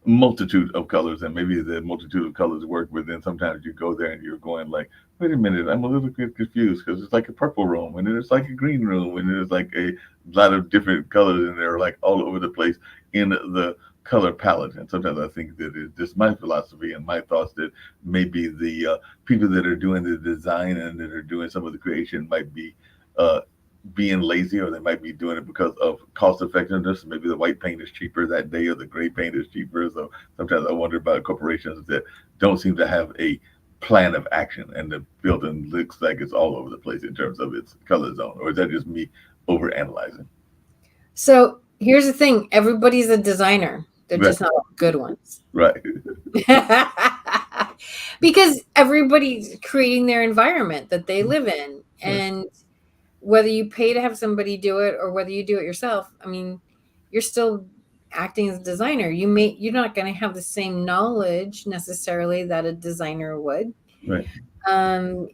multitude of colors and maybe the multitude of colors work, but then sometimes you go there and you're going like, wait a minute, I'm a little bit confused because it's like a purple room and then it's like a green room and there's like a lot of different colors and they're like all over the place in the color palette. And sometimes I think that it's just my philosophy and my thoughts that maybe the people that are doing the design and that are doing some of the creation might be uh, being lazy, or they might be doing it because of cost effectiveness. Maybe the white paint is cheaper that day, or the gray paint is cheaper. So sometimes I wonder about corporations that don't seem to have a plan of action, and the building looks like it's all over the place in terms of its color zone. Or is that just me over analyzing?
so here's the thing, everybody's a designer. They're
Right,
just not all good ones.
right,
Because everybody's creating their environment that they live in.
right.
And whether you pay to have somebody do it or whether you do it yourself, I mean, you're still acting as a designer. You're not going to have the same knowledge necessarily that a designer would.
Right.
Um,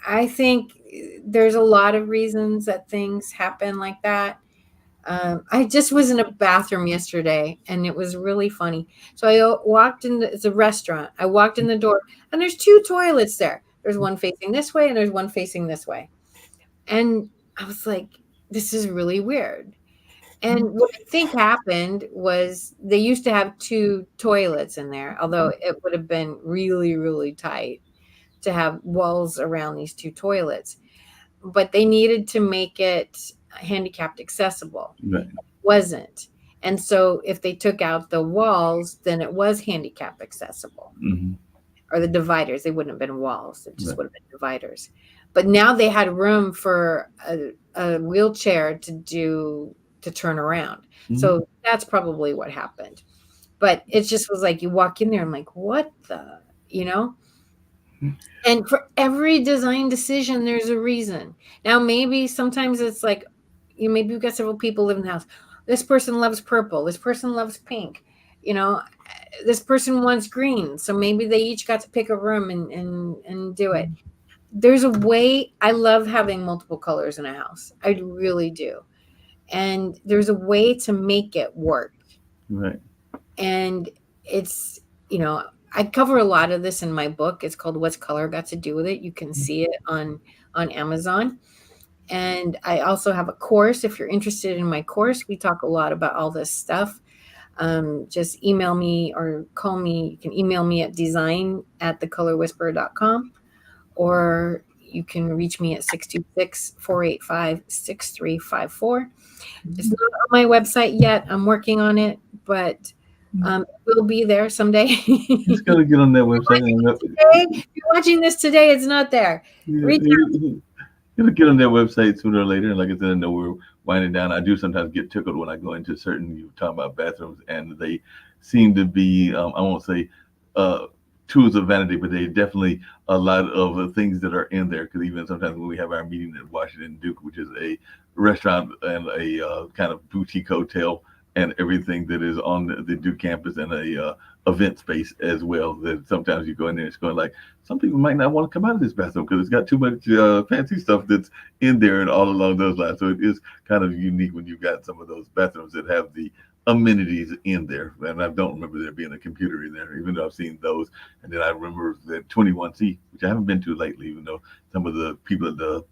I think there's a lot of reasons that things happen like that. I just was in a bathroom yesterday and it was really funny. So walked in, it's a restaurant. I walked in the door and there's two toilets there. There's one facing this way and there's one facing this way. And I was like, this is really weird. And what I think happened was they used to have two toilets in there, although it would have been really, really tight to have walls around these two toilets. But they needed to make it handicapped accessible.
Right.
Wasn't. And so if they took out the walls, then it was handicap accessible.
Hmm.
Or the dividers, they wouldn't have been walls, it just
Right.
would have been dividers. But now they had room for a wheelchair to turn around.
Hmm.
So that's probably what happened. But it just was like you walk in there, I'm like, what the, you know? And for every design decision, there's a reason. Now, maybe sometimes it's like, maybe you've got several people live in the house. This person loves purple. This person loves pink. You know, this person wants green. So maybe they each got to pick a room and do it. There's a way. I love having multiple colors in a house. I really do. And there's a way to make it work.
Right.
And it's, you know, I cover a lot of this in my book. It's called What's Color Got to Do with It? You can see it on Amazon. And I also have a course. If you're interested in my course, we talk a lot about all this stuff. Just email me or call me. You can email me at design@thecolorwhisperer.com, or you can reach me at 626-485-6354. It's not on my website yet. I'm working on it, but it will be there someday.
Just gotta get on that website and
If you're watching this today, it's not there. Reach
it'll get on their website sooner or later. And like I said, I know we're winding down. I do sometimes get tickled when I go into certain, you talk about bathrooms, and they seem to be, I won't say uh, tools of vanity, but they definitely a lot of things that are in there. Because even sometimes when we have our meeting at Washington Duke, which is a restaurant and a kind of boutique hotel and everything that is on the Duke campus, and a event space as well. That sometimes you go in there, it's going like some people might not want to come out of this bathroom because it's got too much fancy stuff that's in there and all along those lines. So it is kind of unique when you've got some of those bathrooms that have the amenities in there. And I don't remember there being a computer in there, even though I've seen those. And then I remember that 21C, which I haven't been to lately, even though some of the people at the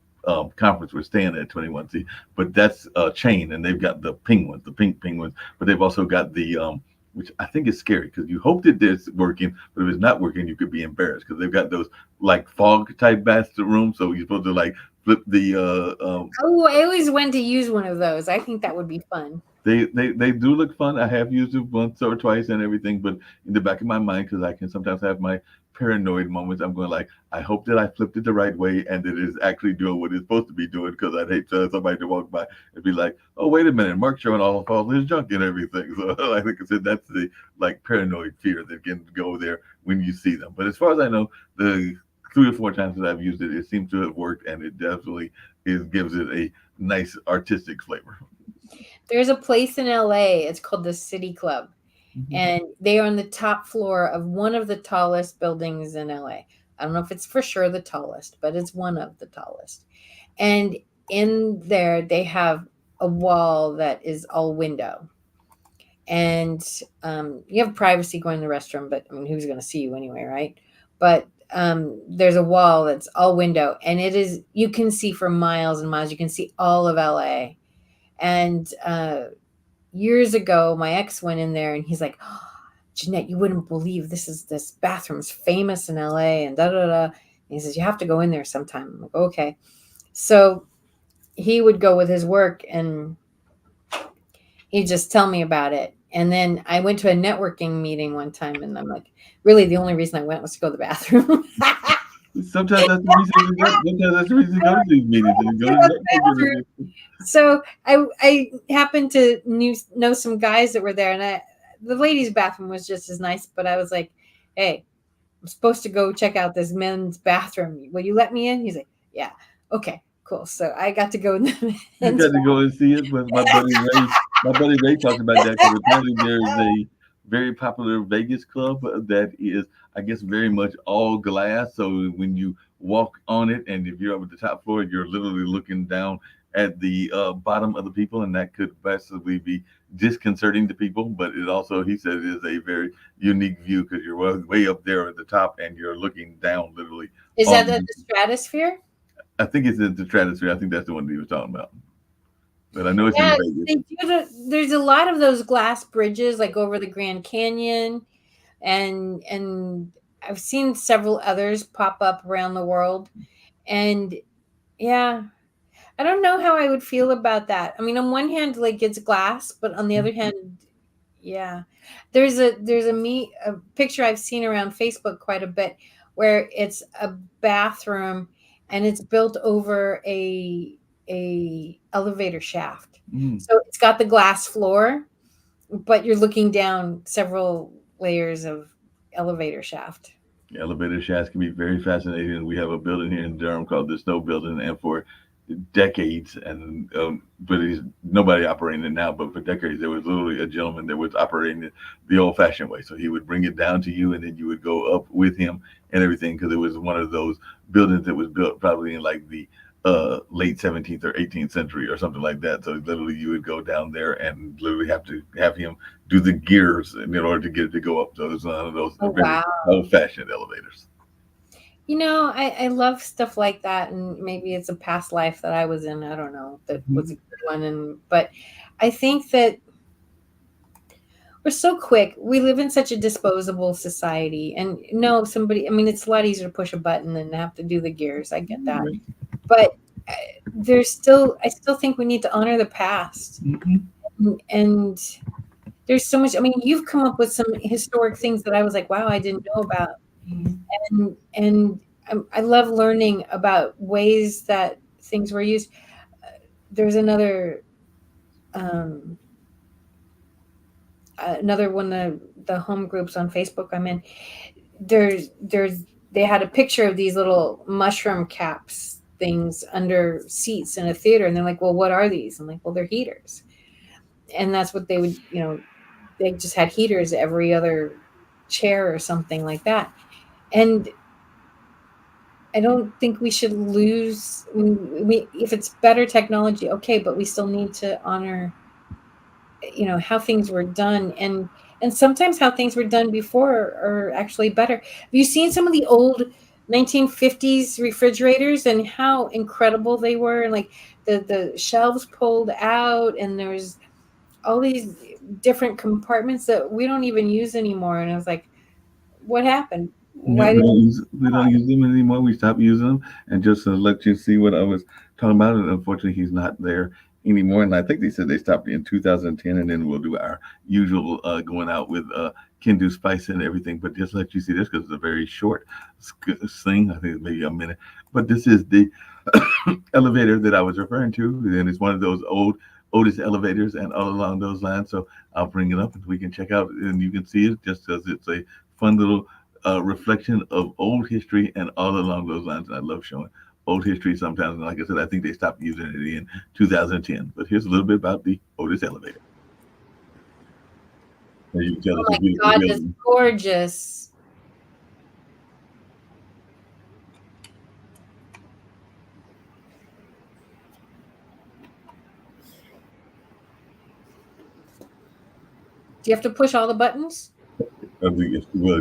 conference were staying at 21C. But that's a chain, and they've got the penguins, the pink penguins, but they've also got the which I think is scary because you hope that it's working, but if it's not working, you could be embarrassed because they've got those like fog type bathroom, so you're supposed to like flip the
Oh, I always went to use one of those. I think that would be fun.
they do look fun. I have used it once or twice and everything, but in the back of my mind, because I can sometimes have my paranoid moments, I'm going like, I hope that I flipped it the right way and that it's actually doing what it's supposed to be doing. Because I'd hate for somebody to walk by and be like, oh wait a minute, Mark's showing all his junk and everything. So I think I said that's the like paranoid fear that can go there when you see them. But as far as I know, the 3 or 4 times that I've used it, it seems to have worked, and it definitely is gives it a nice artistic flavor.
There's a place in LA, it's called the City Club,
Mhm.
and they are on the top floor of one of the tallest buildings in LA. I don't know if it's for sure the tallest, but it's one of the tallest. And in there, they have a wall that is all window. And you have privacy going to the restroom, but I mean, who's going to see you anyway, right? But there's a wall that's all window, and it is, you can see for miles and miles. You can see all of LA. And years ago, my ex went in there and he's like, oh, Jeanette, you wouldn't believe this bathroom's famous in LA and da da da. And he says, you have to go in there sometime. I'm like, okay. So he would go with his work and he'd just tell me about it. And then I went to a networking meeting one time and I'm like, really, the only reason I went was to go to the bathroom.
Sometimes that's the reason to go. Sometimes that's the reason to go to these meetings and go to networking.
So I happened to know some guys that were there, and the ladies' bathroom was just as nice. But I was like, "Hey, I'm supposed to go check out this men's bathroom. Will you let me in?" He's like, "Yeah, okay, cool." So I got to go in the
You
men's
got to go and see it. But my buddy Ray talked about that because apparently there is a very popular Vegas club that is, I guess, very much all glass. So when you walk on it, and if you're up at the top floor, you're literally looking down at the bottom of the people, and that could possibly be disconcerting to people. But it also, he said, is a very unique view because you're way up there at the top, and you're looking down literally
Is that
on.
the stratosphere?
I think it's in the stratosphere. I think that's the one that he was talking about. But I know it's in
Yeah,
Vegas.
there's a lot of those glass bridges like over the Grand Canyon, and I've seen several others pop up around the world. And yeah, I don't know how I would feel about that. I mean, on one hand, like it's glass, but on the other hand, yeah, there's a picture I've seen around Facebook quite a bit where it's a bathroom and it's built over a elevator shaft.
Mm.
So it's got the glass floor, but you're looking down several layers of elevator shaft.
Elevator shafts can be very fascinating. We have a building here in Durham called the Snow Building, and for decades, and but he's nobody operating it now. But for decades, there was literally a gentleman that was operating it the old-fashioned way. So he would bring it down to you, and then you would go up with him and everything because it was one of those buildings that was built probably in like the late 17th or 18th century or something like that. So literally, you would go down there and literally have to have him do the gears in order to get it to go up. So it's one of those
Oh
very
wow.
old-fashioned elevators.
I love stuff like that, and maybe it's a past life that I was in. I don't know, that was a
Mhm.
good one. And but I think that we're so quick. We live in such a disposable society. And no, somebody, I mean, it's a lot easier to push a button than have to do the gears. I get that.
Right.
But uh, I still think we need to honor the past.
Mhm.
And there's so much, I mean, you've come up with some historic things that I was like, wow, I didn't know about. And I love learning about ways that things were used. There's um, another one of the home groups on Facebook I'm in. There's they had a picture of these little mushroom caps things under seats in a theater, and they're like, "Well, what are these?" I'm like, "Well, they're heaters." and that's what they would, they just had heaters every other chair or something like that. And I don't think we should lose. We if it's better technology, okay, but we still need to honor, how things were done, and sometimes how things were done before are actually better. Have you seen some of the old 1950s refrigerators and how incredible they were? And like the shelves pulled out, and there's all these different compartments that we don't even use anymore. And I was like, what happened?
Yeah,
Why did
we don't use them anymore. We stopped using them, and just to let you see what I was talking about, and unfortunately, he's not there anymore. And I think they said they stopped in 2010, and then we'll do our usual going out with can do spice and everything. But just let you see this because it's a very short thing. I think it's maybe a minute. But this is the elevator that I was referring to, and it's one of those oldest elevators, and all along those lines. So I'll bring it up, and we can check out, and you can see it just as it's a fun little reflection of old history and all along those lines. And I love showing old history sometimes. And like I said, I think they stopped using it in 2010. But here's a little bit about the Otis elevator. As you can tell,
Oh
it's a
my
beautiful
God, that's
building.
gorgeous. Do you have to push all the buttons?
I think it's, well,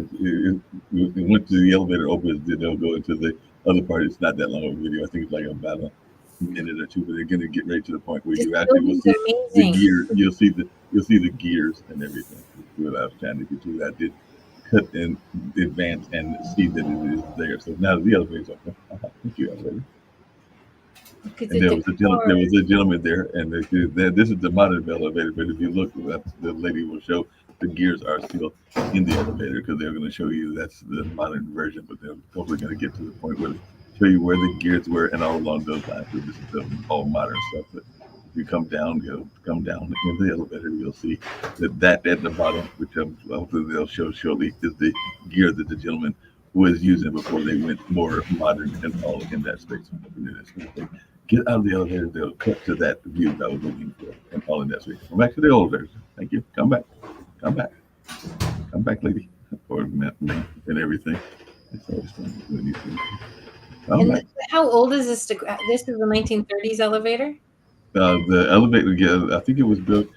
once the elevator opens, then they'll go into the other part. It's not that long of a video. I think it's like about a minute or two, but they're going to get right to the point where
This
you actually will
building's
see the
amazing.
gear. You'll see the gears and everything. That's what I was trying to get to. I did cut and advance and see that it is there. So now the elevator's open. Thank you, elevator.
Look at
And
the
there
decor.
was a gentleman there, and this is the modern elevator. But if you look, the lady will show the gears are still in the elevator because they're going to show you that's the modern version. But they're hopefully going to get to the point where they show you where the gears were and all along those lines. So this is the all modern stuff. But if you come down in the elevator, you'll see that at the bottom, which hopefully they'll show shortly, is the gear that the gentleman was using before they went more modern and all in that space. Get out of the elevator, they'll cut to that view that I was looking for and all in that space. Come back to the old version. Thank you. Come back. Come back. Come back, lady. Or man, and everything. It's always fun when you see. Come
And
back.
how old is this? This is a 1930s elevator.
The elevator, yeah, I think it was built.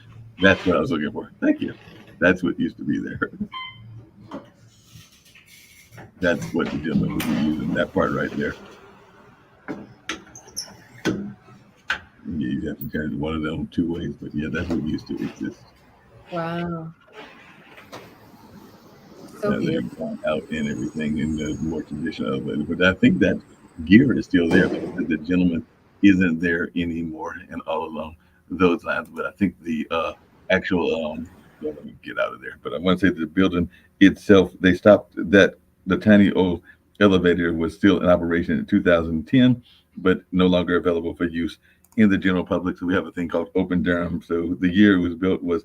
That's what I was looking for. Thank you. That's what used to be there. That's what the gentleman would be using. That part right there. Yeah, you have to turn one of them two ways, but yeah, that's what used to exist.
Wow, so
Now they've
beautiful.
gone out and everything in the more traditional elevator. But I think that gear is still there. Like I said, the gentleman isn't there anymore and all along those lines. But I think the actual well, let me get out of there. But I want to say the building itself, they stopped that the tiny old elevator was still in operation in 2010, but no longer available for use in the general public. So we have a thing called Open Durham. So the year it was built was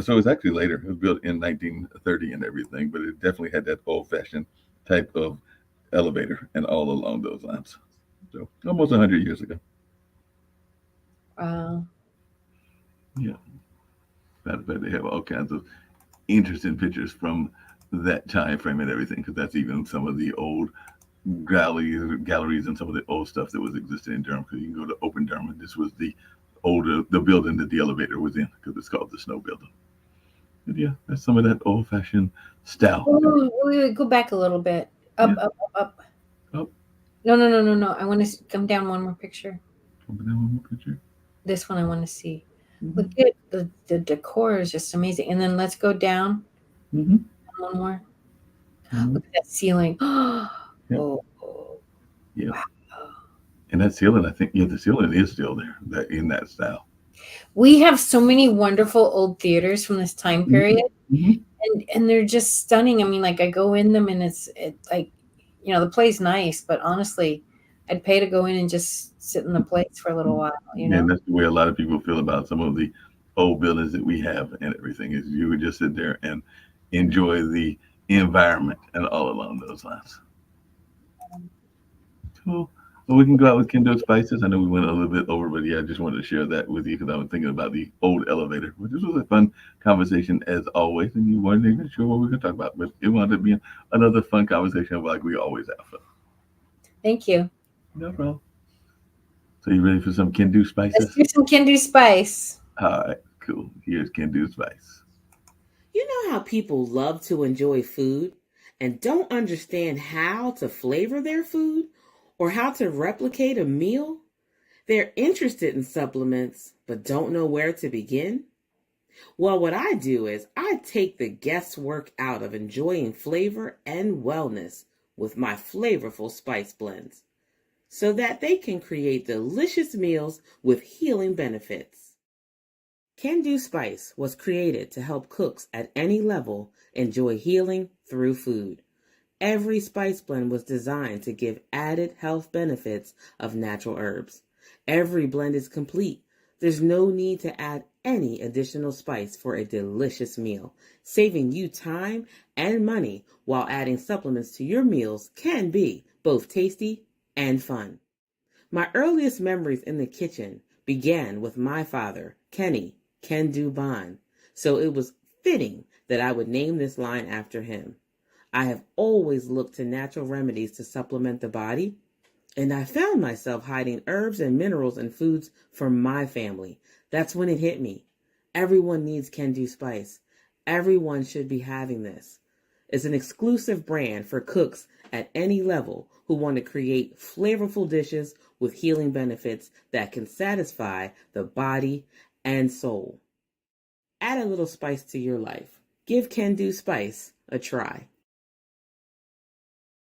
so it's actually later. It was built in 1930 and everything, but it definitely had that old-fashioned type of elevator and all along those lines. So almost 100 years ago.
Wow.
Yeah, matter of fact, they have all kinds of interesting pictures from that time frame and everything, because that's even some of the old galleries and some of the old stuff that was existing in Durham. Because you can go to Open Durham, and this was the building that the elevator was in, because it's called the Snow Building. But yeah, that's some of that old-fashioned style.
Oh, wait, wait, go back a little bit. Up,
Yeah.
up, up, up.
Oh,
No, no, no, no, no. I want to come down one more picture.
open that one more picture.
This one I want to see. Look
Mm-hmm.
at the decor is just amazing. And then let's go down
Mm-hmm.
one more.
Mm-hmm.
Look at that ceiling.
Yep.
Oh,
Yep.
wow.
And that ceiling, I think, yeah, the ceiling is still there, that in that style.
We have so many wonderful old theaters from this time
Mm-hmm.
period,
Mm-hmm.
and they're just stunning. I mean, like I go in them and it's like, the play's nice, but honestly, I'd pay to go in and just sit in the place for a little while, you
And
know?
that's the way a lot of people feel about some of the old buildings that we have and everything is you would just sit there and enjoy the environment and all along those lines. Cool. So we can go out with kindled spices. I know we went a little bit over, but yeah, I just wanted to share that with you because I was thinking about the old elevator. But this was a fun conversation as always, and you weren't even sure what we were going to talk about, but it wound up being another fun conversation like we always have. Fun.
Thank you.
No problem. So you ready for some Kendu
Let's
spices?
do some Kendu spice.
All right, cool. Here's Kendu spice.
You know how people love to enjoy food and don't understand how to flavor their food or how to replicate a meal? They're interested in supplements but don't know where to begin? Well, what I do is I take the guesswork out of enjoying flavor and wellness with my flavorful spice blends so that they can create delicious meals with healing benefits. Can Do Spice was created to help cooks at any level enjoy healing through food. Every spice blend was designed to give added health benefits of natural herbs. Every blend is complete. There's no need to add any additional spice for a delicious meal. Saving you time and money while adding supplements to your meals can be both tasty and fun. My earliest memories in the kitchen began with my father, Kenny Can Do Bond, so it was fitting that I would name this line after him. I have always looked to natural remedies to supplement the body, and I found myself hiding herbs and minerals in foods for my family. That's when it hit me. Everyone needs Can Do Spice. Everyone should be having this. It's an exclusive brand for cooks at any level who want to create flavorful dishes with healing benefits that can satisfy the body and soul. Add a little spice to your life. Give Can Do Spice a try.